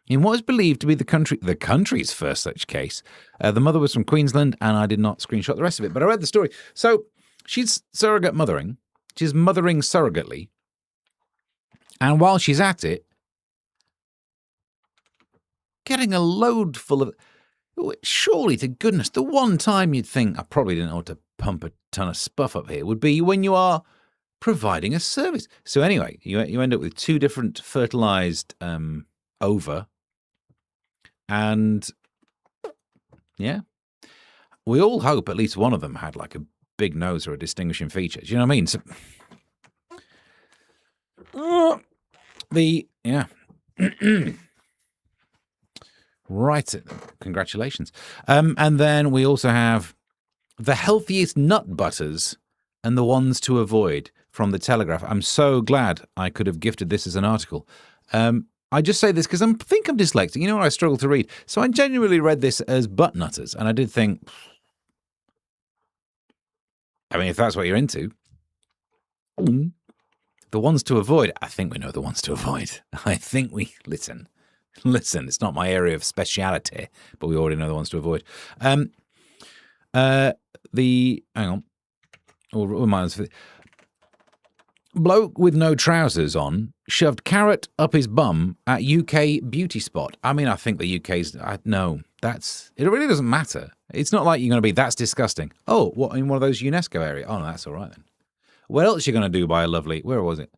In what is believed to be the country's first such case, the mother was from Queensland, and I did not screenshot the rest of it, but I read the story. So she's surrogate mothering. She's mothering surrogately. And while she's at it, getting a load full of... Surely, to goodness, the one time you'd think, I probably didn't ought to pump a ton of spuff up here, would be when you are providing a service. So anyway, you end up with two different fertilized ova. And, yeah, we all hope at least one of them had like a big nose or a distinguishing feature. Do you know what I mean? So, yeah. Right. Congratulations. And then we also have the healthiest nut butters and the ones to avoid from the Telegraph. I'm so glad I could have gifted this as an article. I just say this because I think I'm dyslexic. You know what? I struggle to read. So I genuinely read this as butt nutters. And I did think, I mean, if that's what you're into, the ones to avoid, I think we know the ones to avoid. I think we, listen, it's not my area of speciality, but we already know the ones to avoid. Hang on. Or reminds me. Bloke with no trousers on shoved carrot up his bum at UK beauty spot. I mean, I think the UK's... no, it really doesn't matter. It's not like you're going to be, that's disgusting. Oh, what, in one of those UNESCO areas? Oh, no, that's all right then. What else are you going to do by a lovely... Where was it?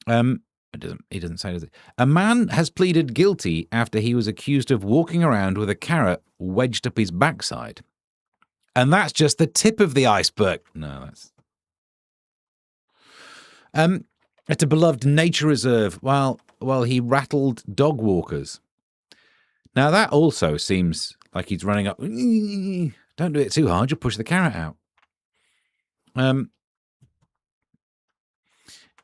He doesn't say, does it? A man has pleaded guilty after he was accused of walking around with a carrot wedged up his backside. And that's just the tip of the iceberg. No, that's... at a beloved nature reserve while he rattled dog walkers. Now that also seems like he's running up. Don't do it too hard, you'll push the carrot out.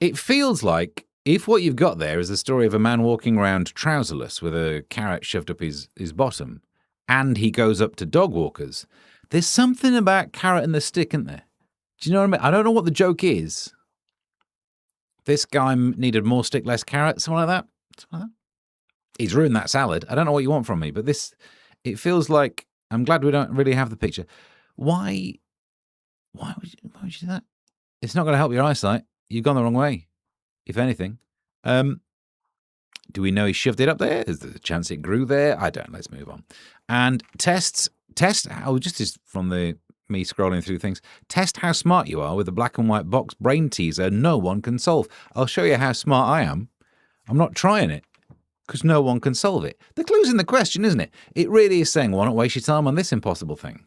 It feels like if what you've got there is the story of a man walking around trouserless with a carrot shoved up his bottom, and he goes up to dog walkers, there's something about carrot and the stick, isn't there? Do you know what I mean? I don't know what the joke is. This guy needed more stick, less carrot, something like that. He's ruined that salad. I don't know what you want from me, but it feels like, I'm glad we don't really have the picture. Why would you do that? It's not going to help your eyesight. You've gone the wrong way, if anything. Do we know he shoved it up there? Is there a chance it grew there? I don't. Let's move on. And test. Just is from me scrolling through things. Test how smart you are with a black and white box brain teaser no one can solve. I'll show you how smart I am. I'm not trying it because no one can solve it. The clue's in the question, isn't it? It really is saying, why not waste your time on this impossible thing?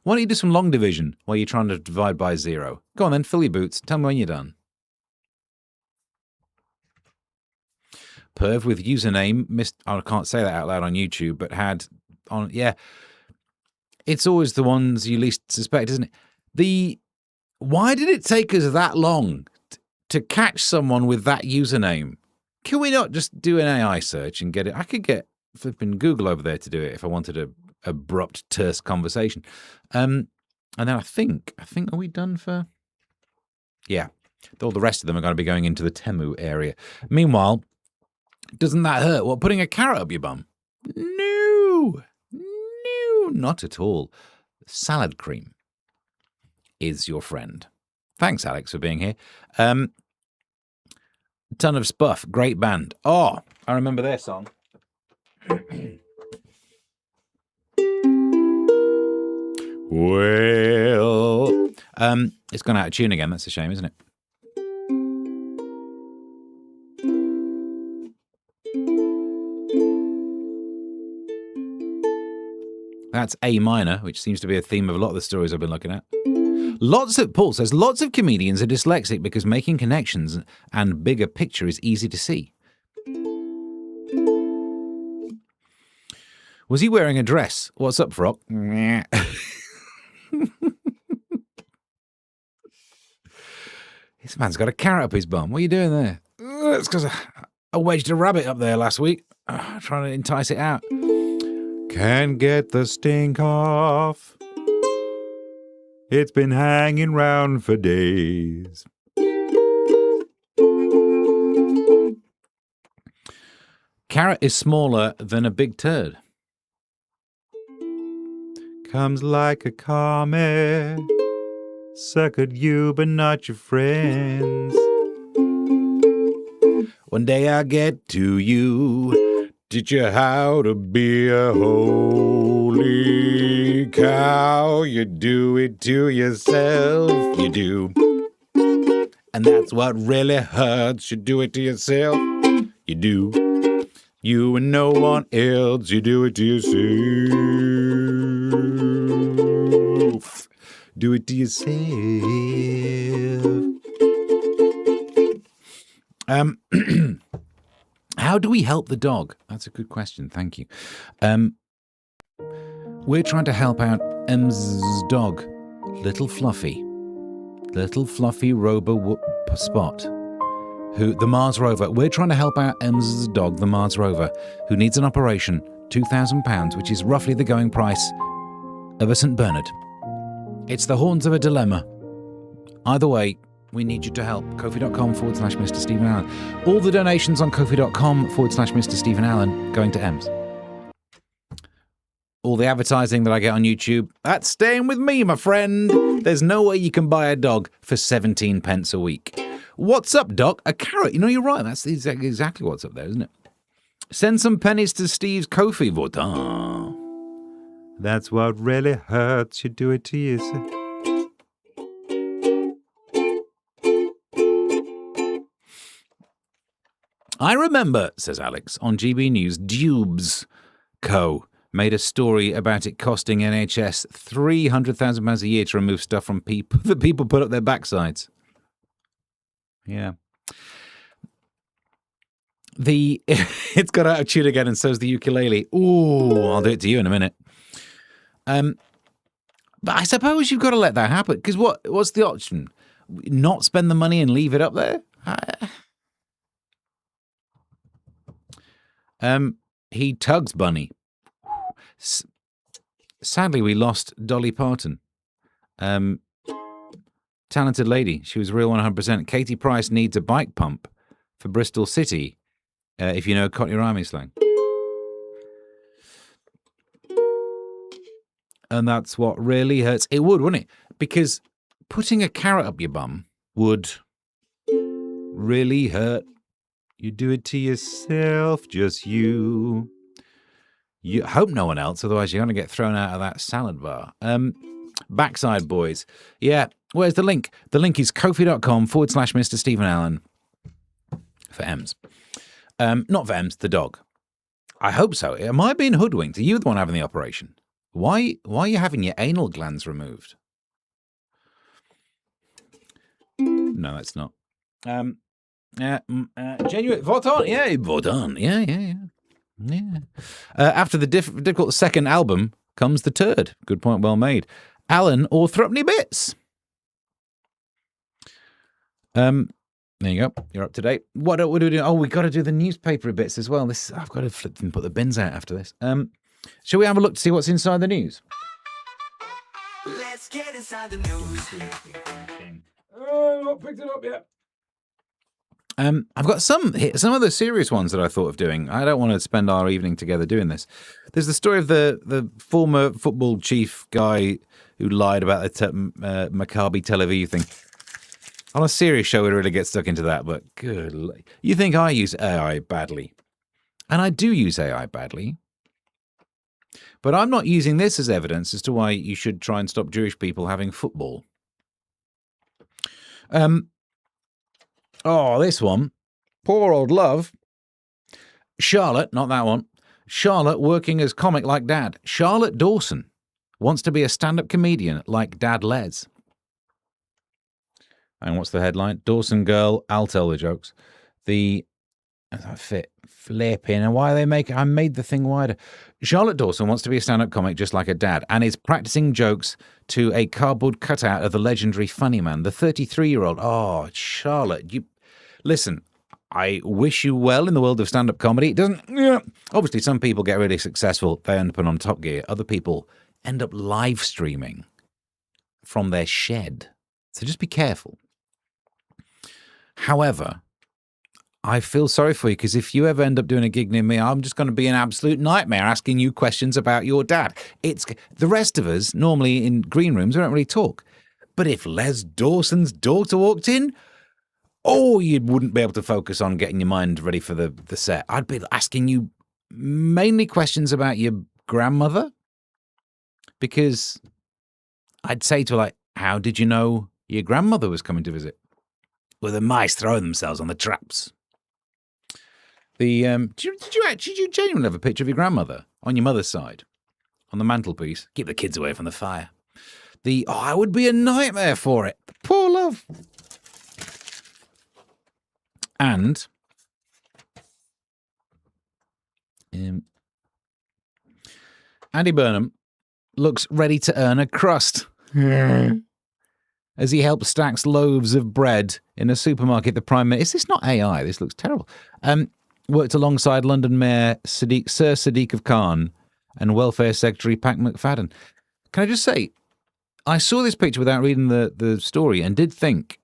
Why don't you do some long division while you're trying to divide by 0? Go on then, fill your boots. Tell me when you're done. Perv with username, I can't say that out loud on YouTube, but had on, yeah. It's always the ones you least suspect, isn't it? Why did it take us that long to catch someone with that username? Can we not just do an AI search and get it? I could get flipping Google over there to do it if I wanted a abrupt, terse conversation. And then I think, are we done for? Yeah. All the rest of them are going to be going into the Temu area. Meanwhile, doesn't that hurt? What, putting a carrot up your bum? No, not at all. Salad cream is your friend. Thanks, Alex, for being here. Ton of Spuff, great band. Oh, I remember their song. Well, it's gone out of tune again. That's a shame, isn't it? That's A minor, which seems to be a theme of a lot of the stories I've been looking at. Paul says, lots of comedians are dyslexic because making connections and bigger picture is easy to see. Was he wearing a dress? What's up, Frock? This man's got a carrot up his bum. What are you doing there? It's because I wedged a rabbit up there last week, trying to entice it out. Can't get the stink off. It's been hanging round for days. Carrot is smaller than a big turd. Comes like a comet. Suckered you, but not your friends. One day I'll get to you, teach you how to be a holy cow. You do it to yourself, you do. And that's what really hurts. You do it to yourself, you do. You and no one else, you do it to yourself. Do it to yourself. How do we help the dog? That's a good question. Thank you. We're trying to help out M's dog, Little Fluffy Rover Spot, the Mars Rover. We're trying to help out M's dog, the Mars Rover, who needs an operation, £2,000, which is roughly the going price of a St. Bernard. It's the horns of a dilemma. Either way, we need you to help. Ko-fi.com/Mr. Stephen Allen. All the donations on Ko-fi.com/Mr. Stephen Allen going to Ems. All the advertising that I get on YouTube, that's staying with me, my friend. There's no way you can buy a dog for 17 pence a week. What's up, Doc? A carrot. You know, you're right. That's exactly what's up there, isn't it? Send some pennies to Steve's Ko-fi. Votant. That's what really hurts. You do it to yourself. I remember, says Alex, on GB News, Dubes Co. made a story about it costing NHS £300,000 a year to remove stuff from people that people put up their backsides. Yeah. It's got out of tune again, and so's the ukulele. Ooh, I'll do it to you in a minute. But I suppose you've got to let that happen, because what's the option? Not spend the money and leave it up there? He tugs Bunny. Sadly, we lost Dolly Parton. Talented lady. She was real 100%. Katie Price needs a bike pump for Bristol City, if you know Cockney Rhyming slang. And that's what really hurts. It would, wouldn't it? Because putting a carrot up your bum would really hurt. You do it to yourself, just you. You hope no one else, otherwise you're going to get thrown out of that salad bar. Backside Boys. Yeah, where's the link? The link is kofi.com/Mr. Stephen Allen for Ems. Not for Ems, the dog. I hope so. Am I being hoodwinked? Are you the one having the operation? Why are you having your anal glands removed? No, that's not. Genuine. Vote on. Yeah, vote on. Yeah. After the difficult second album comes the turd. Good point, well made. Alan or Thrupney Bits. There you go. You're up to date. What do we do? Oh, we got to do the newspaper bits as well. I've got to flip and put the bins out after this. Shall we have a look to see what's inside the news? Let's get inside the news. Oh, I've not picked it up yet. I've got some of the serious ones that I thought of doing. I don't want to spend our evening together doing this. There's the story of the former football chief guy who lied about the Maccabi Tel Aviv thing. On a serious show, we'd really get stuck into that, but good. You think I use AI badly. And I do use AI badly. But I'm not using this as evidence as to why you should try and stop Jewish people having football. This one. Poor old love. Charlotte, not that one. Charlotte working as comic like Dad. Charlotte Dawson wants to be a stand-up comedian like Dad Les. And what's the headline? Dawson girl, I'll tell the jokes. Flipping. And why are they making... I made the thing wider. Charlotte Dawson wants to be a stand-up comic just like her dad and is practicing jokes to a cardboard cutout of the legendary Funny Man, the 33-year-old. Oh, Charlotte, you... Listen, I wish you well in the world of stand-up comedy. It doesn't... Obviously, some people get really successful. They end up on Top Gear. Other people end up live streaming from their shed. So just be careful. However, I feel sorry for you because if you ever end up doing a gig near me, I'm just going to be an absolute nightmare asking you questions about your dad. It's the rest of us, normally in green rooms, we don't really talk. But if Les Dawson's daughter walked in, you wouldn't be able to focus on getting your mind ready for the set. I'd be asking you mainly questions about your grandmother because I'd say to her, like, how did you know your grandmother was coming to visit? With the mice throwing themselves on the traps. Did you genuinely have a picture of your grandmother on your mother's side on the mantelpiece? Keep the kids away from the fire. I would be a nightmare for it. Poor love. And Andy Burnham looks ready to earn a crust. As he helps stacks loaves of bread in a supermarket, the Prime Minister... Is this not AI? This looks terrible. Worked alongside London Mayor Sir Sadiq of Khan and Welfare Secretary Pat McFadden. Can I just say, I saw this picture without reading the story and did think,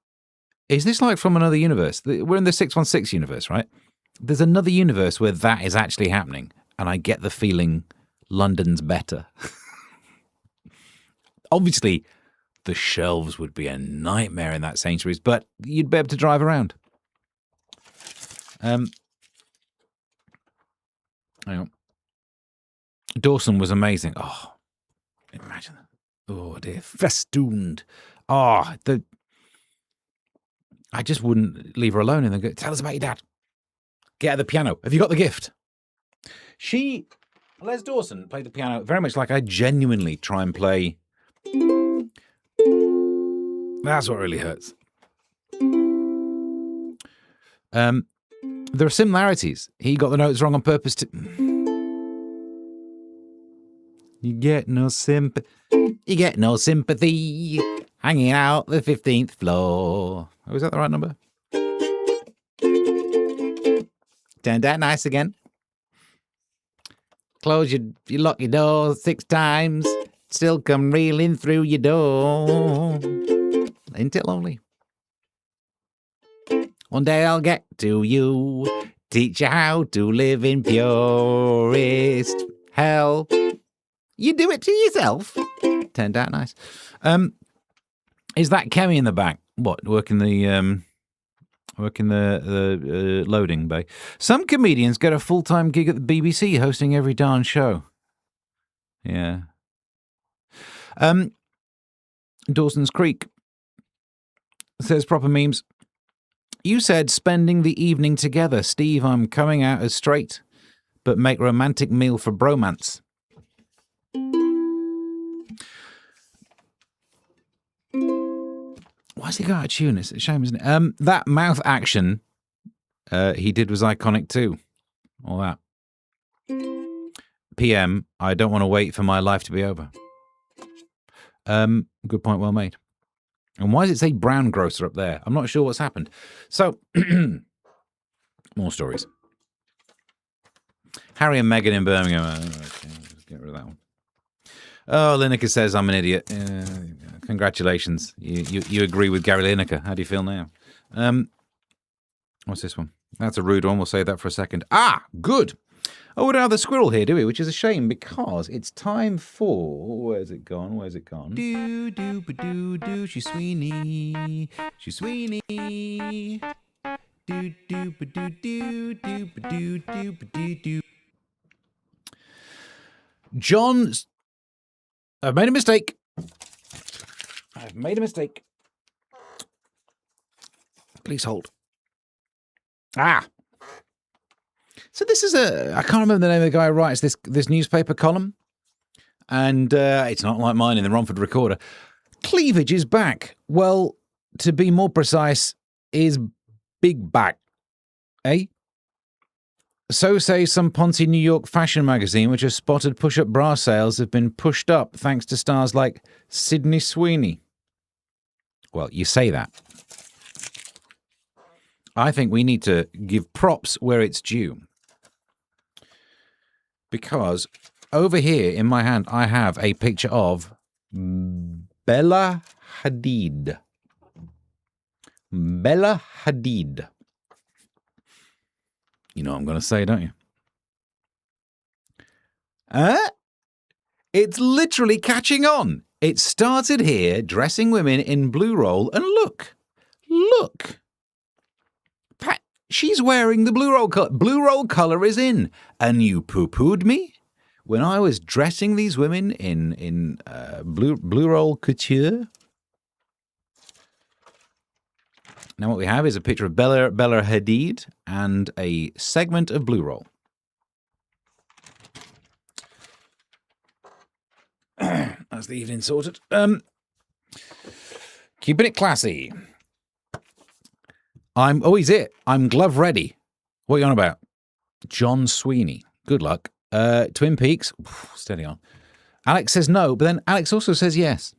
is this like from another universe? We're in the 616 universe, right? There's another universe where that is actually happening, and I get the feeling London's better. Obviously... The shelves would be a nightmare in that Sainsbury's, but you'd be able to drive around. Hang on. Dawson was amazing. Oh, imagine that. Oh, dear. Festooned. I just wouldn't leave her alone and then go, tell us about your dad. Get her the piano. Have you got the gift? Les Dawson played the piano very much like I genuinely try and play... That's what really hurts. There are similarities. He got the notes wrong on purpose to... You get no sympathy. You get no sympathy. Hanging out the 15th floor. Oh, is that the right number? Turned out nice again. You lock your door 6 times. Still come reeling through your door. Until only. One day I'll get to you. Teach you how to live in purest hell. You do it to yourself. Turned out nice. Is that Kemi in the back? What, working the loading bay? Some comedians get a full-time gig at the BBC hosting every darn show. Yeah. Dawson's Creek says proper memes. You said spending the evening together. Steve, I'm coming out as straight, but make romantic meal for bromance. Why does he go out of tune? It's a shame, isn't it? That mouth action he did was iconic too. All that. PM, I don't want to wait for my life to be over. Good point, well made. And why does it say brown grocer up there? I'm not sure what's happened. So, more stories. Harry and Meghan in Birmingham. Okay, let's get rid of that one. Oh, Lineker says I'm an idiot. Congratulations. You agree with Gary Lineker. How do you feel now? What's this one? That's a rude one. We'll save that for a second. Ah, good. Oh, we don't have the squirrel here, do we? Which is a shame because it's time for... Where's it gone? Where's it gone? Do, she's Sweeney. She's Sweeney. Do. John's... I've made a mistake. Please hold. Ah. So this is I can't remember the name of the guy who writes this newspaper column. And it's not like mine in the Romford Recorder. Cleavage is back. Well, to be more precise, is big back. Eh? So say some Ponzi New York fashion magazine, which has spotted push-up bra sales have been pushed up thanks to stars like Sydney Sweeney. Well, you say that. I think we need to give props where it's due. Because over here in my hand, I have a picture of Bella Hadid. Bella Hadid. You know what I'm going to say, don't you? It's literally catching on. It started here, dressing women in blue roll, and look. She's wearing the blue roll colour. Blue roll colour is in. And you poo-pooed me when I was dressing these women in blue roll couture. Now what we have is a picture of Bella Hadid and a segment of blue roll. That's the evening sorted. Keeping it classy. He's it. I'm glove ready. What are you on about? John Sweeney. Good luck. Twin Peaks. Steady on. Alex says no, but then Alex also says yes.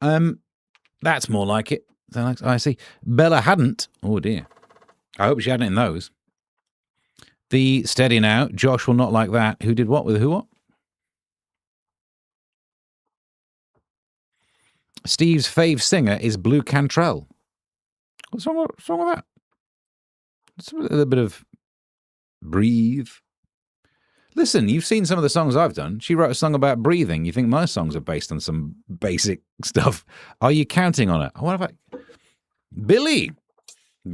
That's more like it. Alex, I see. Bella hadn't. Oh dear. I hope she hadn't in those. The steady now. Josh will not like that. Who did what with who what? Steve's fave singer is Blue Cantrell. What's wrong with that? It's a little bit of breathe. Listen, you've seen some of the songs I've done. She wrote a song about breathing. You think my songs are based on some basic stuff? Are you counting on it? What about Billy?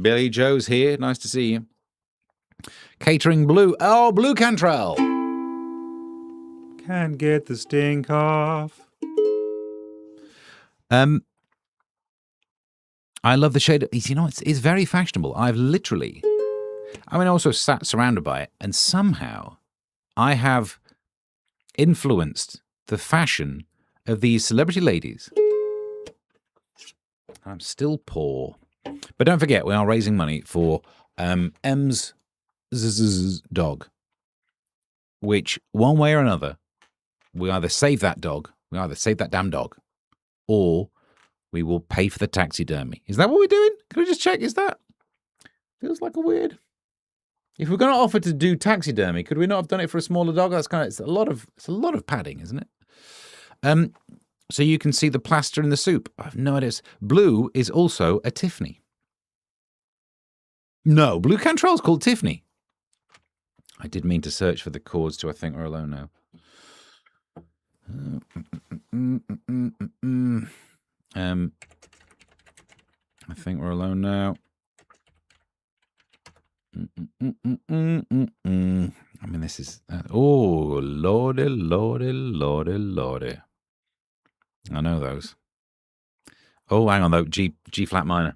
Billy Joe's here. Nice to see you. Catering Blue. Oh, Blue Cantrell. Can't get the stink off. I love the shade. You know, it's very fashionable. I also sat surrounded by it, and somehow I have influenced the fashion of these celebrity ladies. I'm still poor. But don't forget, we are raising money for M's dog, which one way or another, we either save that damn dog, or we will pay for the taxidermy. Is that what we're doing? Can we just check? Is that? Feels like a weird. If we're going to offer to do taxidermy, could we not have done it for a smaller dog? It's a lot of padding, isn't it? So you can see the plaster in the soup. I have no idea. Blue is also a Tiffany. No, Blue Cantrell's called Tiffany. I did mean to search for the chords to I Think We're Alone Now. I think we're alone now. I mean, this is... oh, lordy, lordy, lordy, lordy. I know those. Oh, hang on, though. G flat minor.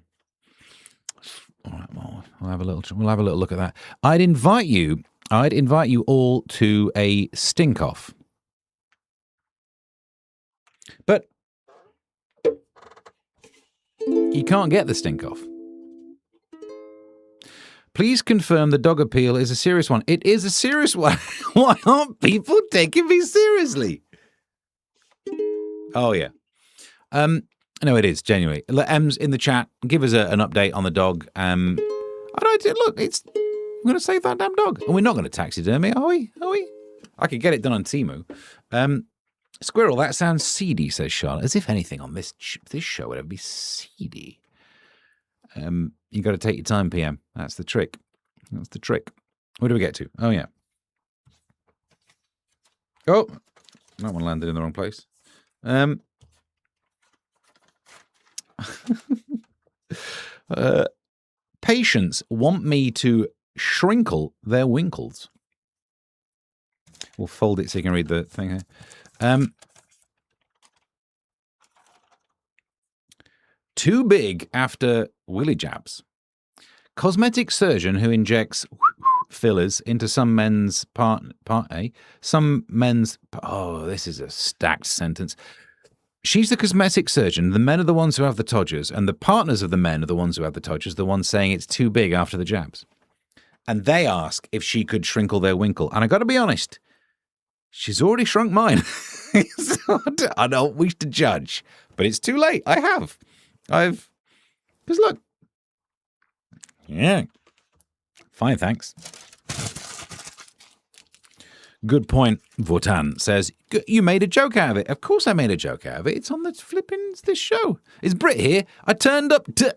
All right, well, we'll have a little look at that. I'd invite you all to a stink off. But you can't get the stink off. Please confirm the dog appeal is a serious one. It is a serious one. Why aren't people taking me seriously? Oh, yeah. No, it is, genuinely. Let Ems in the chat give us an update on the dog. Look, we're going to save that damn dog. And we're not going to taxidermy, are we? I could get it done on Temu. Squirrel, that sounds seedy, says Charlotte. As if anything on this show would ever be seedy. You got to take your time, PM. That's the trick. Where do we get to? Oh, yeah. Oh, that one landed in the wrong place. Patients want me to shrinkle their winkles. We'll fold it so you can read the thing here. Too big after willy jabs. Cosmetic surgeon who injects fillers into some men's oh, this is a stacked sentence. She's the cosmetic surgeon. The men are the ones who have the todgers, and the partners of the men are the ones who have the todgers, the ones saying it's too big after the jabs. And they ask if she could shrinkle their winkle. And I got to be honest, she's already shrunk mine. So I don't wish to judge, but it's too late. Because look. Yeah. Fine, thanks. Good point, Votan says, you made a joke out of it. Of course I made a joke out of it. It's on the this show. Is Brit here? I turned up to...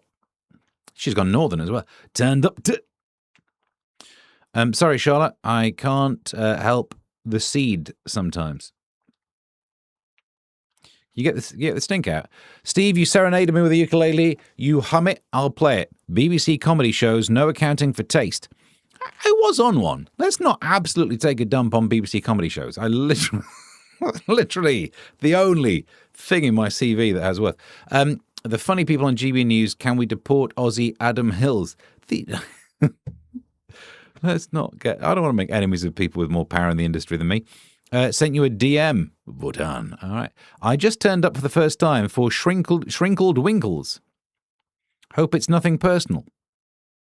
She's gone northern as well. Turned up to... Sorry, Charlotte. I can't help the seed sometimes. You get the stink out. Steve, you serenaded me with a ukulele. You hum it, I'll play it. BBC comedy shows, no accounting for taste. I was on one. Let's not absolutely take a dump on BBC comedy shows. I literally the only thing in my CV that has worth. The funny people on GB News, can we deport Aussie Adam Hills? Let's not get... I don't want to make enemies of people with more power in the industry than me. Sent you a DM, Votan. All right. I just turned up for the first time for shrinkled winkles. Hope it's nothing personal.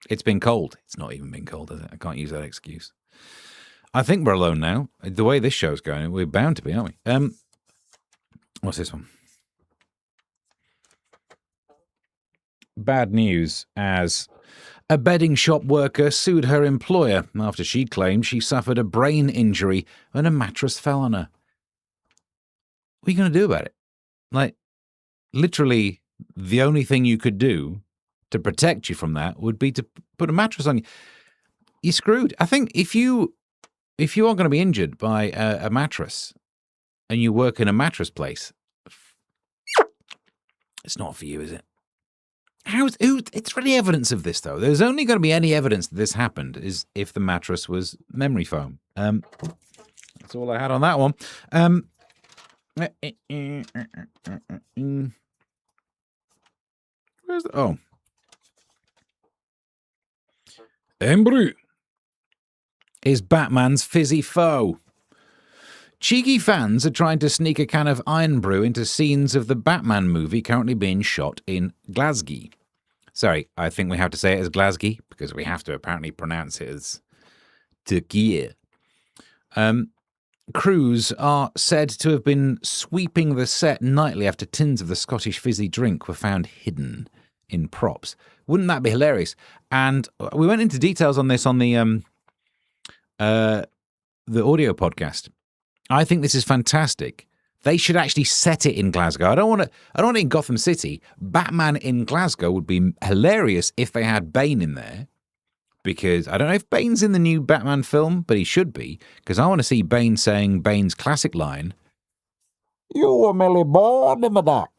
It's been cold. It's not even been cold, has it? I can't use that excuse. I think we're alone now. The way this show's going, we're bound to be, aren't we? What's this one? Bad news as a bedding shop worker sued her employer after she claimed she suffered a brain injury when a mattress fell on her. What are you going to do about it? Like, literally, the only thing you could do to protect you from that would be to put a mattress on you. You're screwed. I think if you are going to be injured by a mattress and you work in a mattress place, it's not for you, is it? It's really evidence of this, though. There's only going to be any evidence that this happened is if the mattress was memory foam. That's all I had on that one. Where's the... Oh. Embry is Batman's fizzy foe. Cheeky fans are trying to sneak a can of Iron Brew into scenes of the Batman movie currently being shot in Glasgow. Sorry, I think we have to say it as Glasgow because we have to apparently pronounce it as Turkey. Crews are said to have been sweeping the set nightly after tins of the Scottish fizzy drink were found hidden in props. Wouldn't that be hilarious? And we went into details on this on the audio podcast. I think this is fantastic. They should actually set it in Glasgow. I don't want it in Gotham City. Batman in Glasgow would be hilarious if they had Bane in there. Because I don't know if Bane's in the new Batman film, but he should be. Because I want to see Bane saying Bane's classic line, "You were merely born in the dark.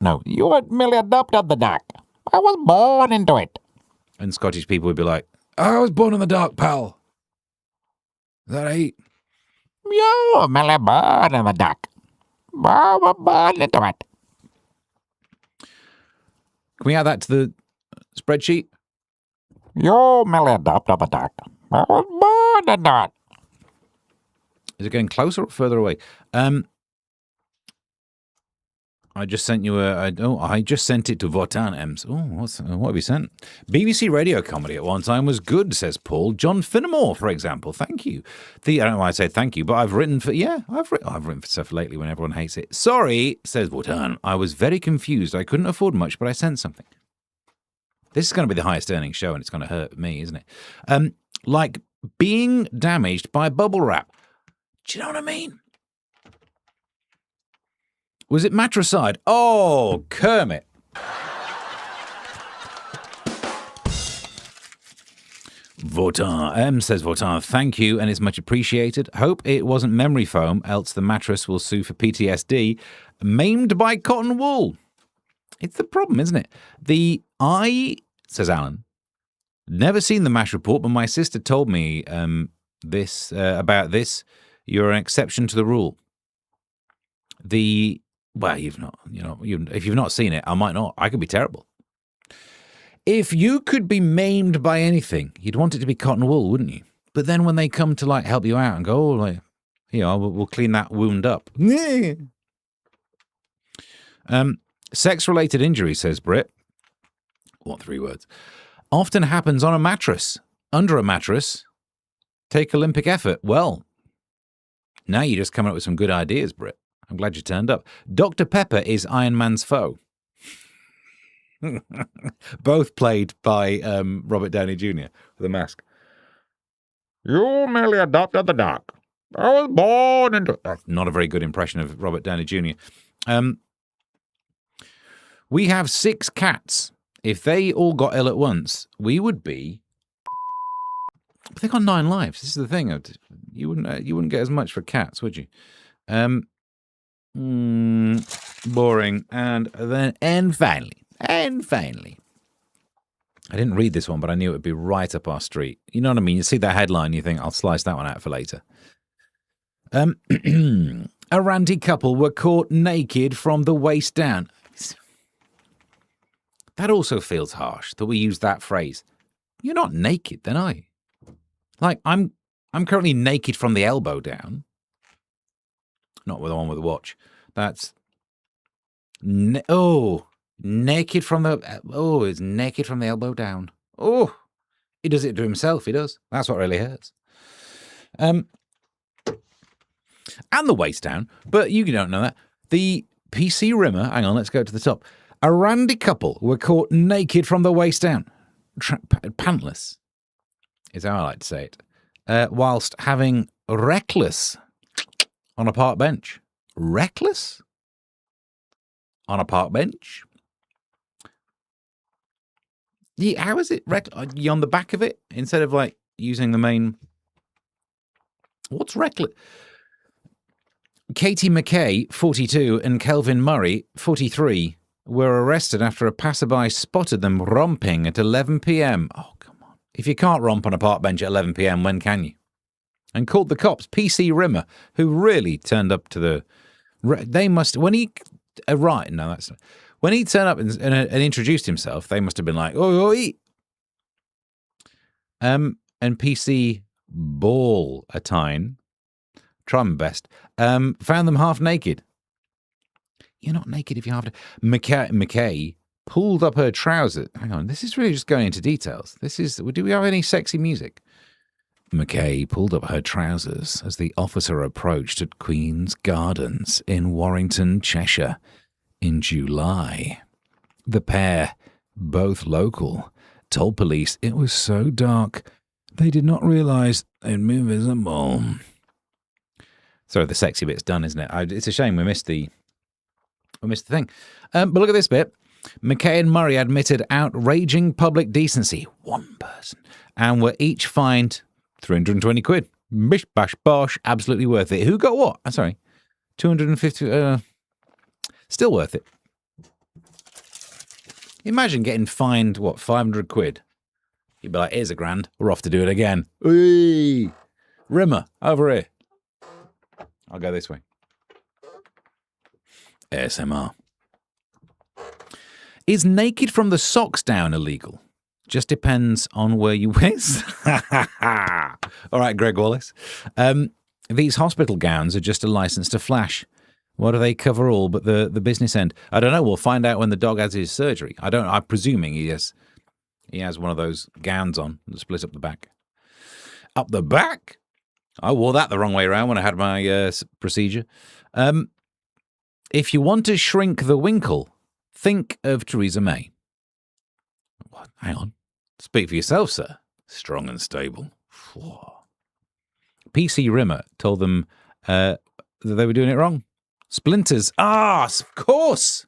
No, you merely adopted the dark. I was born into it. And Scottish people would be like, I was born in the dark, pal. Is that right? You merely born in the dark. I was born into it. Can we add that to the spreadsheet? You merely adopted the dark. I was born into it. Is it getting closer or further away? I just sent you I just sent it to Votan Ems. Oh, what have you sent? BBC radio comedy at one time was good, says Paul. John Finnemore, for example. Thank you. I don't know why I say thank you, but I've written for stuff lately when everyone hates it. Sorry, says Votan. I was very confused. I couldn't afford much, but I sent something. This is going to be the highest earning show, and it's going to hurt me, isn't it? Like being damaged by bubble wrap. Do you know what I mean? Was it matricide? Oh, Kermit. Votan, says Votan, thank you, and it's much appreciated. Hope it wasn't memory foam, else the mattress will sue for PTSD. Maimed by cotton wool. It's the problem, isn't it? Says Alan, never seen the MASH report, but my sister told me about this. You're an exception to the rule. Well, if you've not seen it, I could be terrible. If you could be maimed by anything, you'd want it to be cotton wool, wouldn't you? But then when they come to like help you out and go, we'll clean that wound up. Sex-related injury, says Britt. What 3 words? Often happens on a mattress. Under a mattress. Take Olympic effort. Well, now you're just coming up with some good ideas, Britt. I'm glad you turned up. Dr. Pepper is Iron Man's foe. Both played by Robert Downey Jr. with a mask. You merely adopted the dark. I was born into it. That's not a very good impression of Robert Downey Jr. We have 6 cats. If they all got ill at once, we would be... But they got 9 lives. This is the thing. You wouldn't get as much for cats, would you? Boring. And finally, I didn't read this one, but I knew it would be right up our street. You know what I mean? You see that headline, you think, I'll slice that one out for later. A ranty couple were caught naked from the waist down. That also feels harsh that we use that phrase. You're not naked, then, are you? Like, I'm currently naked from the elbow down. Not with the one with the watch. That's... naked from the... Oh, it's naked from the elbow down. Oh, he does it to himself, he does. That's what really hurts. And the waist down, but you don't know that. The PC Rimmer, hang on, let's go to the top. A randy couple were caught naked from the waist down. Pantless is how I like to say it. Whilst having reckless on a park bench. Reckless? On a park bench? Yeah, how is it? Are you on the back of it instead of like using the main... What's reckless? Katie McKay, 42, and Kelvin Murray, 43, were arrested after a passerby spotted them romping at 11 p.m. Oh, come on. If you can't romp on a park bench at 11 p.m., when can you? And called the cops. PC Rimmer, who really turned up to the... They must... When he... right, no, that's... When he turned up and introduced himself, they must have been like, oi. And PC Ball Atine, try my best, found them half naked. You're not naked if you have to... McKay pulled up her trousers. Hang on, this is really just going into details. Do we have any sexy music? McKay pulled up her trousers as the officer approached at Queen's Gardens in Warrington, Cheshire, in July. The pair, both local, told police it was so dark they did not realise they'd been visible. Sorry, the sexy bit's done, isn't it? It's a shame we missed the thing. But look at this bit. McKay and Murray admitted outraging public decency, one person, and were each fined 320 quid. Bish, bash, bosh, absolutely worth it. Who got what? Sorry, 250, still worth it. Imagine getting fined, what, 500 quid? You'd be like, here's a grand. We're off to do it again. Whee! Rimmer, over here. I'll go this way. ASMR. Is naked from the socks down illegal? Just depends on where you whiz. All right, Greg Wallace. These hospital gowns are just a license to flash. What do they cover all but the business end? I don't know. We'll find out when the dog has his surgery. I'm presuming he has one of those gowns on that split up the back. Up the back? I wore that the wrong way around when I had my procedure. If you want to shrink the winkle, think of Theresa May. What? Hang on. Speak for yourself, sir. Strong and stable. Whoa. PC Rimmer told them that they were doing it wrong. Splinters. Of course.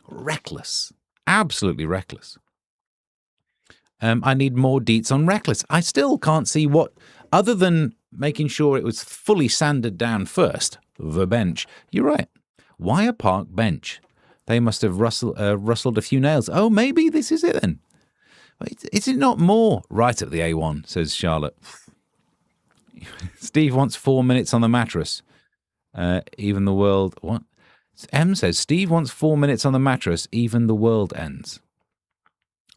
Reckless. Absolutely reckless. I need more deets on reckless. I still can't see what, other than making sure it was fully sanded down first, the bench. You're right. Why a park bench? They must have rustled a few nails. Oh, maybe this is it then. Is it not more? Right up the A1, says Charlotte. Steve wants 4 minutes on the mattress. Even the world... What? M says, Steve wants 4 minutes on the mattress. Even the world ends.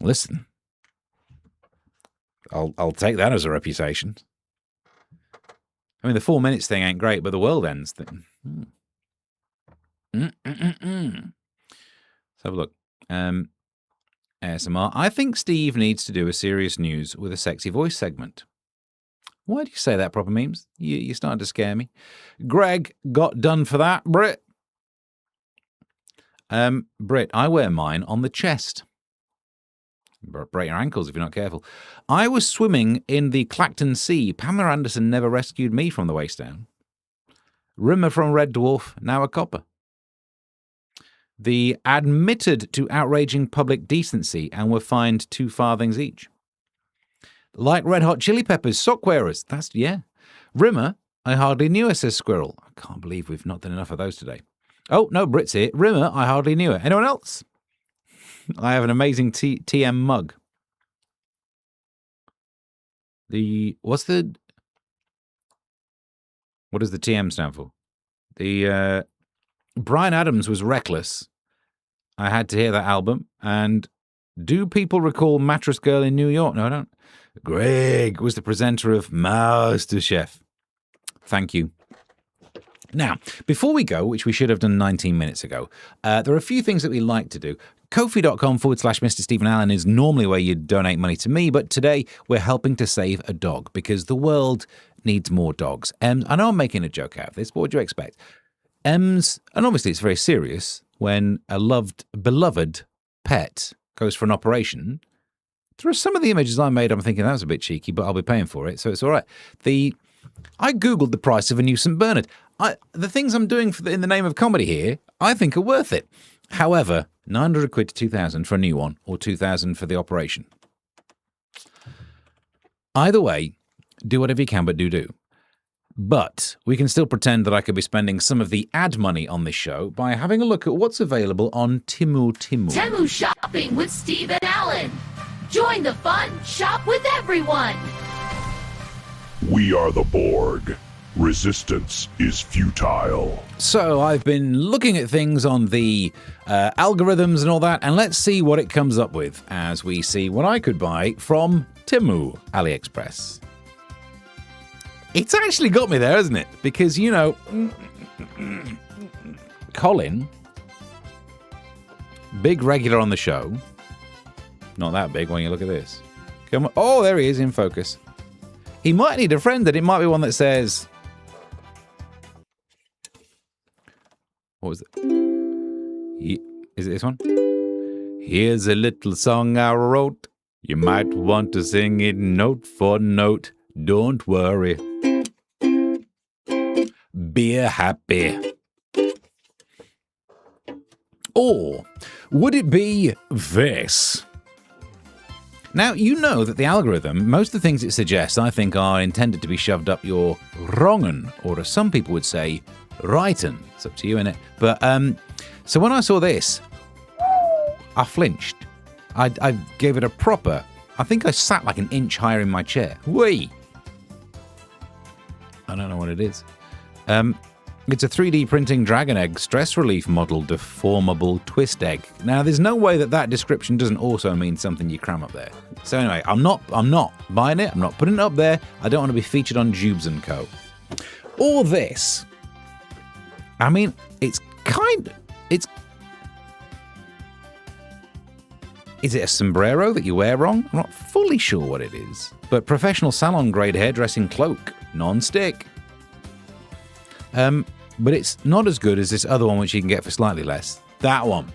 Listen. I'll take that as a reputation. I mean, the 4 minutes thing ain't great, but the world ends thing. Let's have a look. ASMR. I think Steve needs to do a serious news with a sexy voice segment. Why do you say that, Proper Memes? You're starting to scare me. Greg got done for that, Brit. Brit, I wear mine on the chest. Break your ankles if you're not careful. I was swimming in the Clacton Sea. Pamela Anderson never rescued me from the waist down. Rimmer from Red Dwarf, now a copper. The admitted to outraging public decency and were fined 2 farthings each. Like Red Hot Chili Peppers, sock wearers. That's, yeah. Rimmer, I hardly knew her, says Squirrel. I can't believe we've not done enough of those today. Oh, no, Brit's here. Rimmer, I hardly knew her. Anyone else? I have an amazing TM mug. What does the TM stand for? The Bryan Adams was reckless. I had to hear that album. And do people recall Mattress Girl in New York? No, I don't. Greg was the presenter of MasterChef. Thank you. Now, before we go, which we should have done 19 minutes ago, there are a few things that we like to do. Ko-fi.com/Mr. Stephen Allen is normally where you donate money to me, but today we're helping to save a dog because the world needs more dogs. I know I'm making a joke out of this, but what do you expect? And obviously it's very serious when a beloved pet goes for an operation. There are some of the images I made, I'm thinking that was a bit cheeky, but I'll be paying for it, so it's all right. I Googled the price of a new St. Bernard. The things I'm doing in the name of comedy here, I think are worth it. However, 900 quid to 2,000 for a new one, or 2,000 for the operation. Either way, do whatever you can, but do. But we can still pretend that I could be spending some of the ad money on this show by having a look at what's available on Temu. Temu shopping with Steve and Allen. Join the fun, shop with everyone. We are the Borg. Resistance is futile. So I've been looking at things on the algorithms and all that, and let's see what it comes up with as we see what I could buy from Temu AliExpress. It's actually got me there, hasn't it? Because, you know, Colin, big regular on the show, not that big when you look at this. Come on. Oh, there he is in focus. He might need a friend, and it might be one that says... What was it? Is it this one? Here's a little song I wrote. You might want to sing it note for note. Don't worry. Be happy. Or would it be this? Now, you know that the algorithm, most of the things it suggests, I think, are intended to be shoved up your wrong'un, or as some people would say, right'un. It's up to you, innit? But, so when I saw this, I flinched. I gave it a proper... I think I sat like an inch higher in my chair. Whee! I don't know what it is. It's a 3D printing dragon egg stress relief model deformable twist egg. Now, there's no way that description doesn't also mean something you cram up there. So anyway, I'm not buying it. I'm not putting it up there. I don't want to be featured on Jubes & Co. All this, I mean, it's... Is it a sombrero that you wear wrong? I'm not fully sure what it is. But professional salon grade hairdressing cloak, non-stick. But it's not as good as this other one which you can get for slightly less. That one.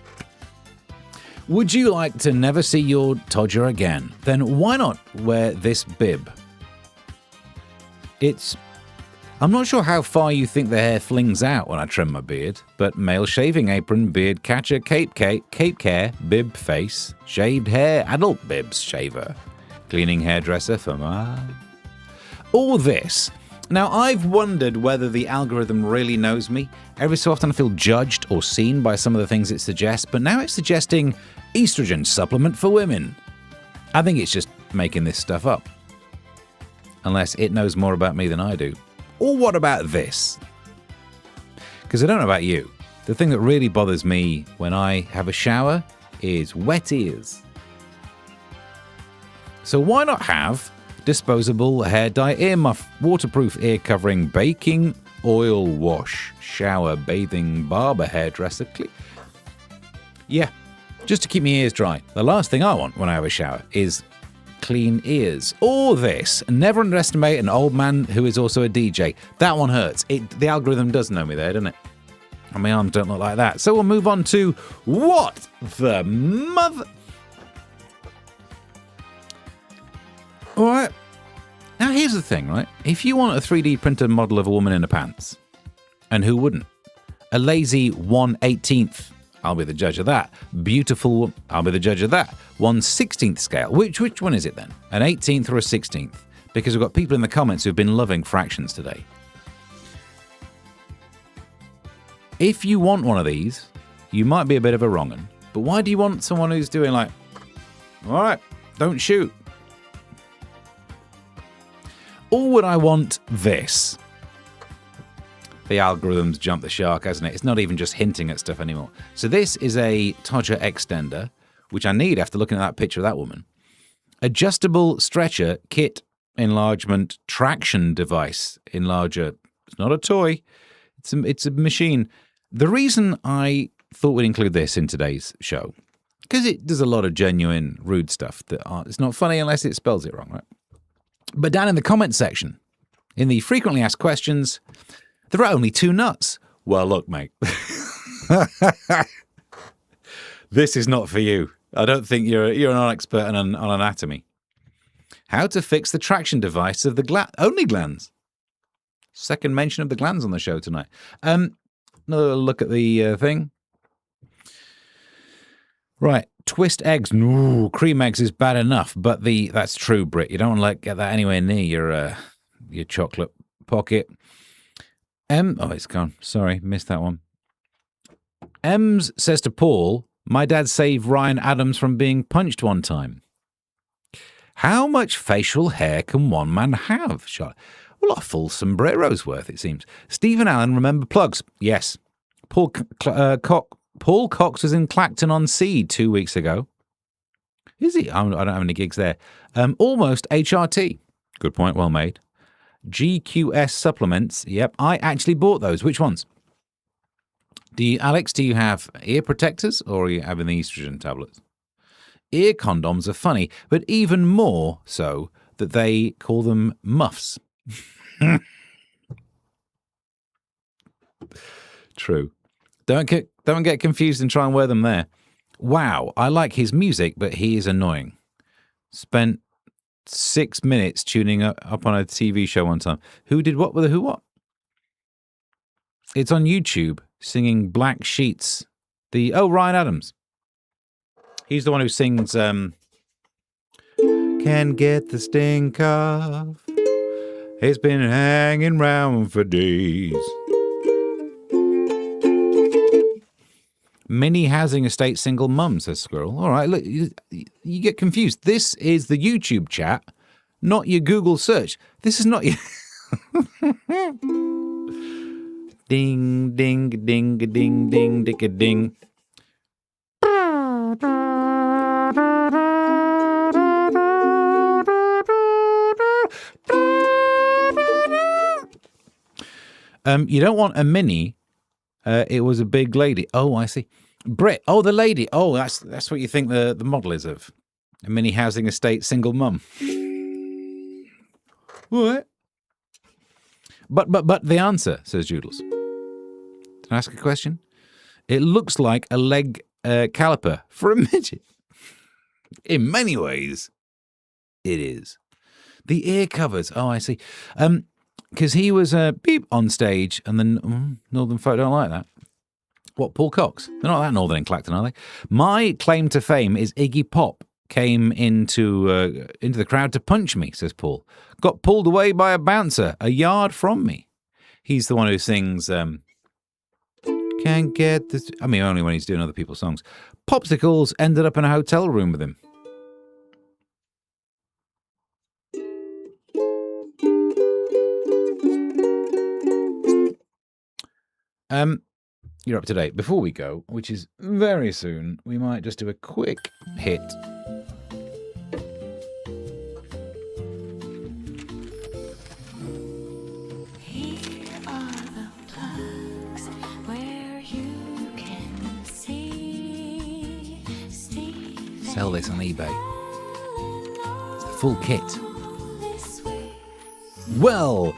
Would you like to never see your Todger again? Then why not wear this bib? I'm not sure how far you think the hair flings out when I trim my beard, but male shaving apron, beard catcher, cape care, bib face, shaved hair, adult bibs shaver, cleaning hairdresser for my... All this. Now, I've wondered whether the algorithm really knows me. Every so often I feel judged or seen by some of the things it suggests, but now it's suggesting estrogen supplement for women. I think it's just making this stuff up. Unless it knows more about me than I do. Or what about this? Because I don't know about you. The thing that really bothers me when I have a shower is wet ears. So why not have disposable hair dye earmuff, waterproof ear covering, baking oil wash, shower, bathing, barber, hairdresser, yeah, just to keep my ears dry. The last thing I want when I have a shower is clean ears. Or this. Never underestimate an old man who is also a DJ. That one hurts. The algorithm does know me there, doesn't it? And my arms don't look like that. So we'll move on to what the mother... All right. Now, here's the thing, right? If you want a 3D printed model of a woman in her pants, and who wouldn't? A lazy 1/18th, I'll be the judge of that. Beautiful, I'll be the judge of that. 1/16th scale. Which one is it then? An 18th or a 16th? Because we've got people in the comments who've been loving fractions today. If you want one of these, you might be a bit of a wrong'un. But why do you want someone who's doing like, all right, don't shoot? Or would I want this? The algorithm's jumped the shark, hasn't it? It's not even just hinting at stuff anymore. So this is a Todger extender, which I need after looking at that picture of that woman. Adjustable stretcher, kit, enlargement, traction device, enlarger. It's not a toy. It's a machine. The reason I thought we'd include this in today's show, because it does a lot of genuine rude stuff that it's not funny unless it spells it wrong, right? But down in the comments section, in the frequently asked questions, there are only two nuts. Well, look, mate. This is not for you. I don't think you're an expert on anatomy. How to fix the traction device of the only glands. Second mention of the glands on the show tonight. Another look at the thing. Right. Twist eggs. No, cream eggs is bad enough, but that's true, Brit. You don't want to get that anywhere near your chocolate pocket. Oh, it's gone. Sorry, missed that one. Ems says to Paul, my dad saved Ryan Adams from being punched one time. How much facial hair can one man have, Charlotte? Well, a full sombrero's worth, it seems. Stephen Allen, remember plugs? Yes. Paul Cox was in Clacton-on-Sea 2 weeks ago. Is he? I don't have any gigs there. Almost HRT. Good point, well made. GQS supplements. Yep, I actually bought those. Which ones? Alex, do you have ear protectors or are you having the estrogen tablets? Ear condoms are funny, but even more so that they call them muffs. True. Don't get confused and try and wear them there. Wow, I like his music, but he is annoying. Spent 6 minutes tuning up on a TV show one time. Who did what with a who what? It's on YouTube, singing Black Sheets. Ryan Adams. He's the one who sings Can Get the Stink Off. It's been hanging round for days. Mini housing estate single mum, says Squirrel. All right, look, you get confused. This is the YouTube chat, not your Google search. This is not your... Ding, ding, ding, ding, ding, ding, ding. You don't want a mini. It was a big lady. Oh, I see. Brit. Oh, the lady. Oh, that's what you think the model is of. A mini housing estate single mum. What? But the answer, says Joodles. Can I ask a question? It looks like a leg caliper for a midget. In many ways, it is. The ear covers. Oh, I see. Because he was beep on stage, and then Northern folk don't like that. What, Paul Cox? They're not that northern in Clacton, are they? My claim to fame is Iggy Pop came into the crowd to punch me, says Paul. Got pulled away by a bouncer a yard from me. He's the one who sings, Can't Get This... I mean, only when he's doing other people's songs. Popsicles ended up in a hotel room with him. You're up to date. Before we go, which is very soon, we might just do a quick hit. Here are the plugs where you can see Steve. Sell this on eBay. It's the full kit. Well,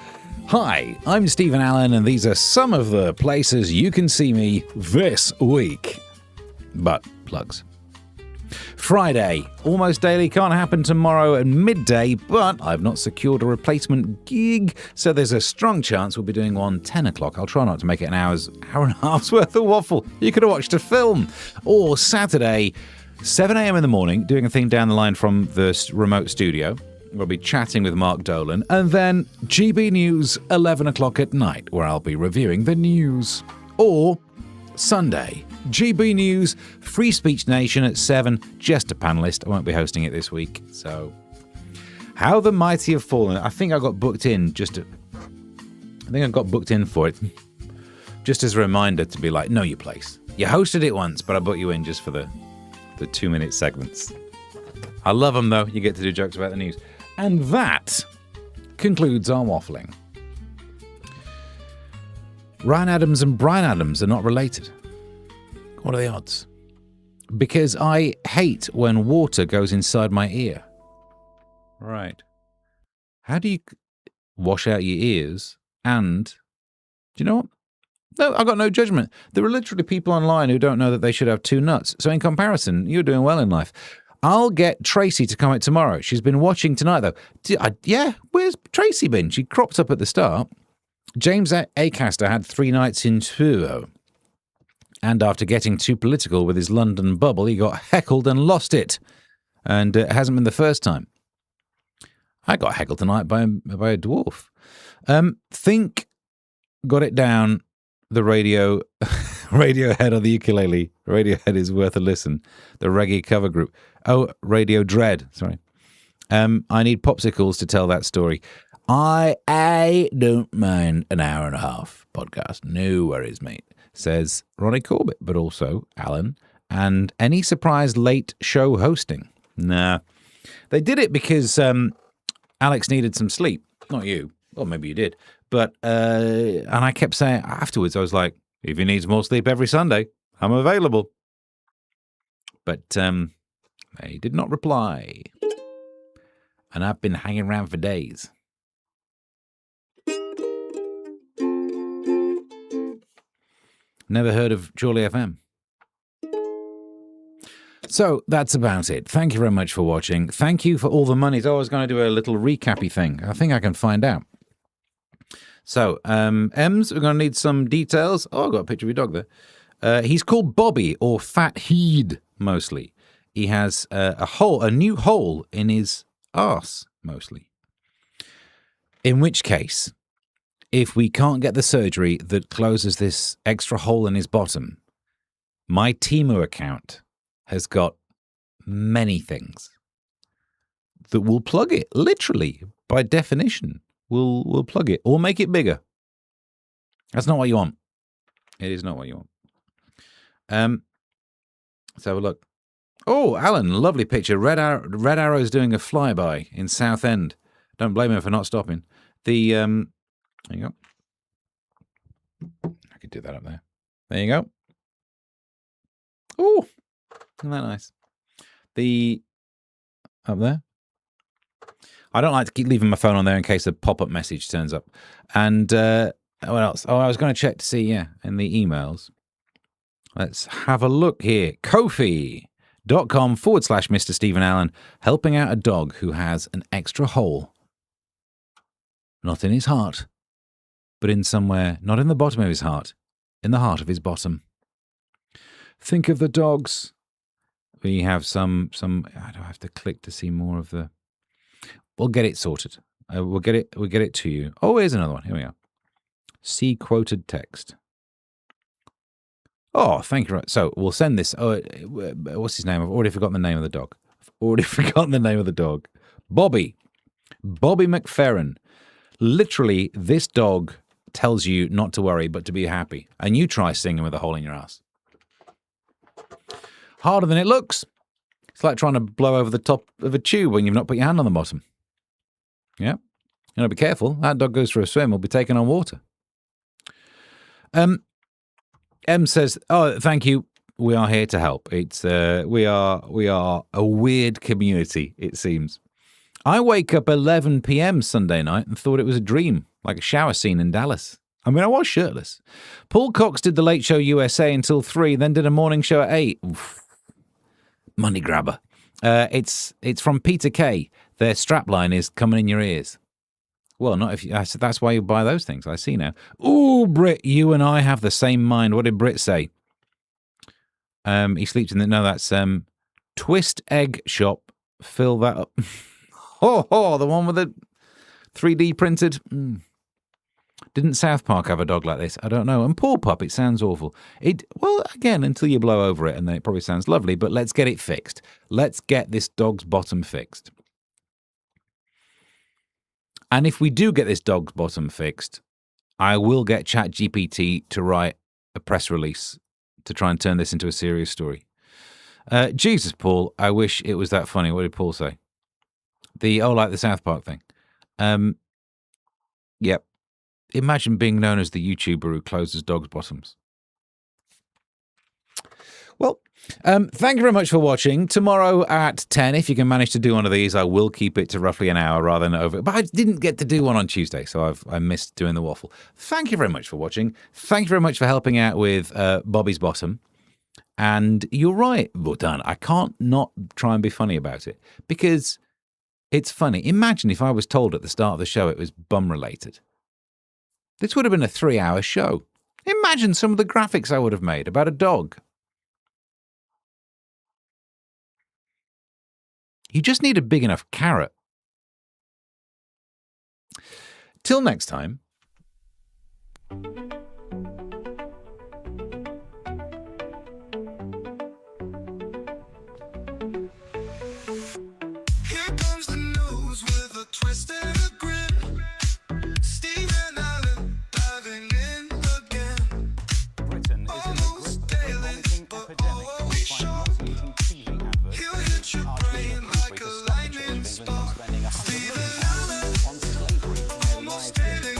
hi, I'm Stephen Allen, and these are some of the places you can see me this week. But plugs. Friday, almost daily, can't happen tomorrow at midday, but I've not secured a replacement gig, so there's a strong chance we'll be doing one 10 o'clock. I'll try not to make it an hour and a half's worth of waffle. You could have watched a film. Or Saturday, 7 a.m. in the morning, doing a thing down the line from the remote studio. We'll be chatting with Mark Dolan, and then GB News 11 o'clock at night, where I'll be reviewing the news. Or Sunday, GB News, Free Speech Nation at 7, just a panelist. I won't be hosting it this week, so... How the Mighty Have Fallen. I think I got booked in for it. Just as a reminder to be like, know your place. You hosted it once, but I booked you in just for the 2-minute segments. I love them, though. You get to do jokes about the news. And that concludes our waffling. Ryan Adams and Brian Adams are not related. What are the odds? Because I hate when water goes inside my ear. Right. How do you wash out your ears and... Do you know what? No, I got no judgment. There are literally people online who don't know that they should have 2 nuts. So in comparison, you're doing well in life. I'll get Tracy to comment tomorrow. She's been watching tonight, though. Yeah, where's Tracy been? She cropped up at the start. James Acaster had 3 nights in Truro. And after getting too political with his London bubble, he got heckled and lost it. And it hasn't been the first time. I got heckled tonight by a dwarf. Think got it down, the radio... Radiohead on the ukulele. Radiohead is worth a listen. The reggae cover group. Oh, Radio Dread. Sorry. I need popsicles to tell that story. I don't mind an hour and a half podcast. No worries, mate. Says Ronnie Corbett, but also Alan. And any surprise late show hosting? Nah. They did it because Alex needed some sleep. Not you. Well, maybe you did. But, and I kept saying afterwards, I was like, if he needs more sleep every Sunday, I'm available. But they did not reply. And I've been hanging around for days. Never heard of Jolly FM. So that's about it. Thank you very much for watching. Thank you for all the monies. I was going to do a little recappy thing. I think I can find out. So, Ems, we're going to need some details. Oh, I've got a picture of your dog there. He's called Bobby, or Fat Heed, mostly. He has a new hole in his arse, mostly. In which case, if we can't get the surgery that closes this extra hole in his bottom, My Temu account has got many things that will plug it, literally, by definition, will plug it or make it bigger. That's not what you want. It is not what you want. Let's have a look. Oh, Alan, lovely picture. Red Arrow's doing a flyby in Southend. Don't blame him for not stopping. There you go. I could do that up there. There you go. Oh, isn't that nice? Up there. I don't like to keep leaving my phone on there in case a pop-up message turns up. And what else? Oh, I was going to check to see, in the emails. Let's have a look here. Ko-fi.com/Mr. Stephen Allen, helping out a dog who has an extra hole. Not in his heart, but in somewhere, not in the bottom of his heart, in the heart of his bottom. Think of the dogs. We have some. I don't have to click to see more of the. We'll get it sorted. We'll get it to you. Oh, here's another one. Here we are. See quoted text. Oh, thank you. So we'll send this. Oh, what's his name? I've already forgotten the name of the dog. Bobby McFerrin. Literally, this dog tells you not to worry, but to be happy. And you try singing with a hole in your ass. Harder than it looks. It's like trying to blow over the top of a tube when you've not put your hand on the bottom. Yeah. You know, be careful. That dog goes for a swim, will be taken on water. M says, "Oh, thank you. We are here to help. It's we are a weird community, it seems. I wake up 11 p.m. Sunday night and thought it was a dream, like a shower scene in Dallas. I mean, I was shirtless. Paul Cox did the Late Show USA until 3, then did a morning show at 8. Oof. Money grabber. It's from Peter Kay. Their strapline is coming in your ears. Well, not if you, that's why you buy those things. I see now. Ooh, Brit, you and I have the same mind. What did Brit say? He sleeps in the... No, that's Twist Egg Shop. Fill that up. The one with the 3D printed. Didn't South Park have a dog like this? I don't know. And Paw Pup, it sounds awful. Well, again, until you blow over it, and then it probably sounds lovely, but let's get it fixed. Let's get this dog's bottom fixed. And if we do get this dog's bottom fixed, I will get ChatGPT to write a press release to try and turn this into a serious story. Jesus, Paul, I wish it was that funny. What did Paul say? Like the South Park thing. Yep. Imagine being known as the YouTuber who closes dogs' bottoms. Well, thank you very much for watching. Tomorrow at 10, if you can manage to do one of these, I will keep it to roughly an hour rather than over. But I didn't get to do one on Tuesday, so I missed doing the waffle. Thank you very much for watching. Thank you very much for helping out with Bobby's bottom. And you're right, Wotan. I can't not try and be funny about it because it's funny. Imagine if I was told at the start of the show it was bum-related. This would have been a 3-hour show. Imagine some of the graphics I would have made about a dog. You just need a big enough carrot. Till next time. Here comes the news with a twist and a grin. Stephen Allen diving in again. Britain is in the grip of a vomiting epidemic. are we sure? He'll hit your brain like a lightning spark. Stephen Allen, almost daily.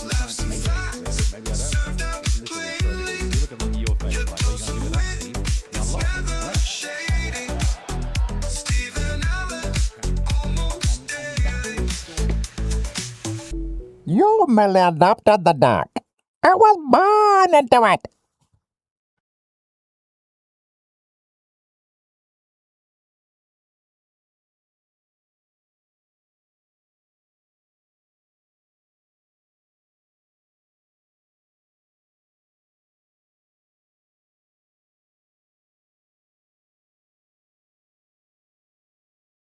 Laughs and facts, served out plainly. Your dose of wit, it's never shady. Stephen Allen, almost daily. You maladopted the dog. I was born into it.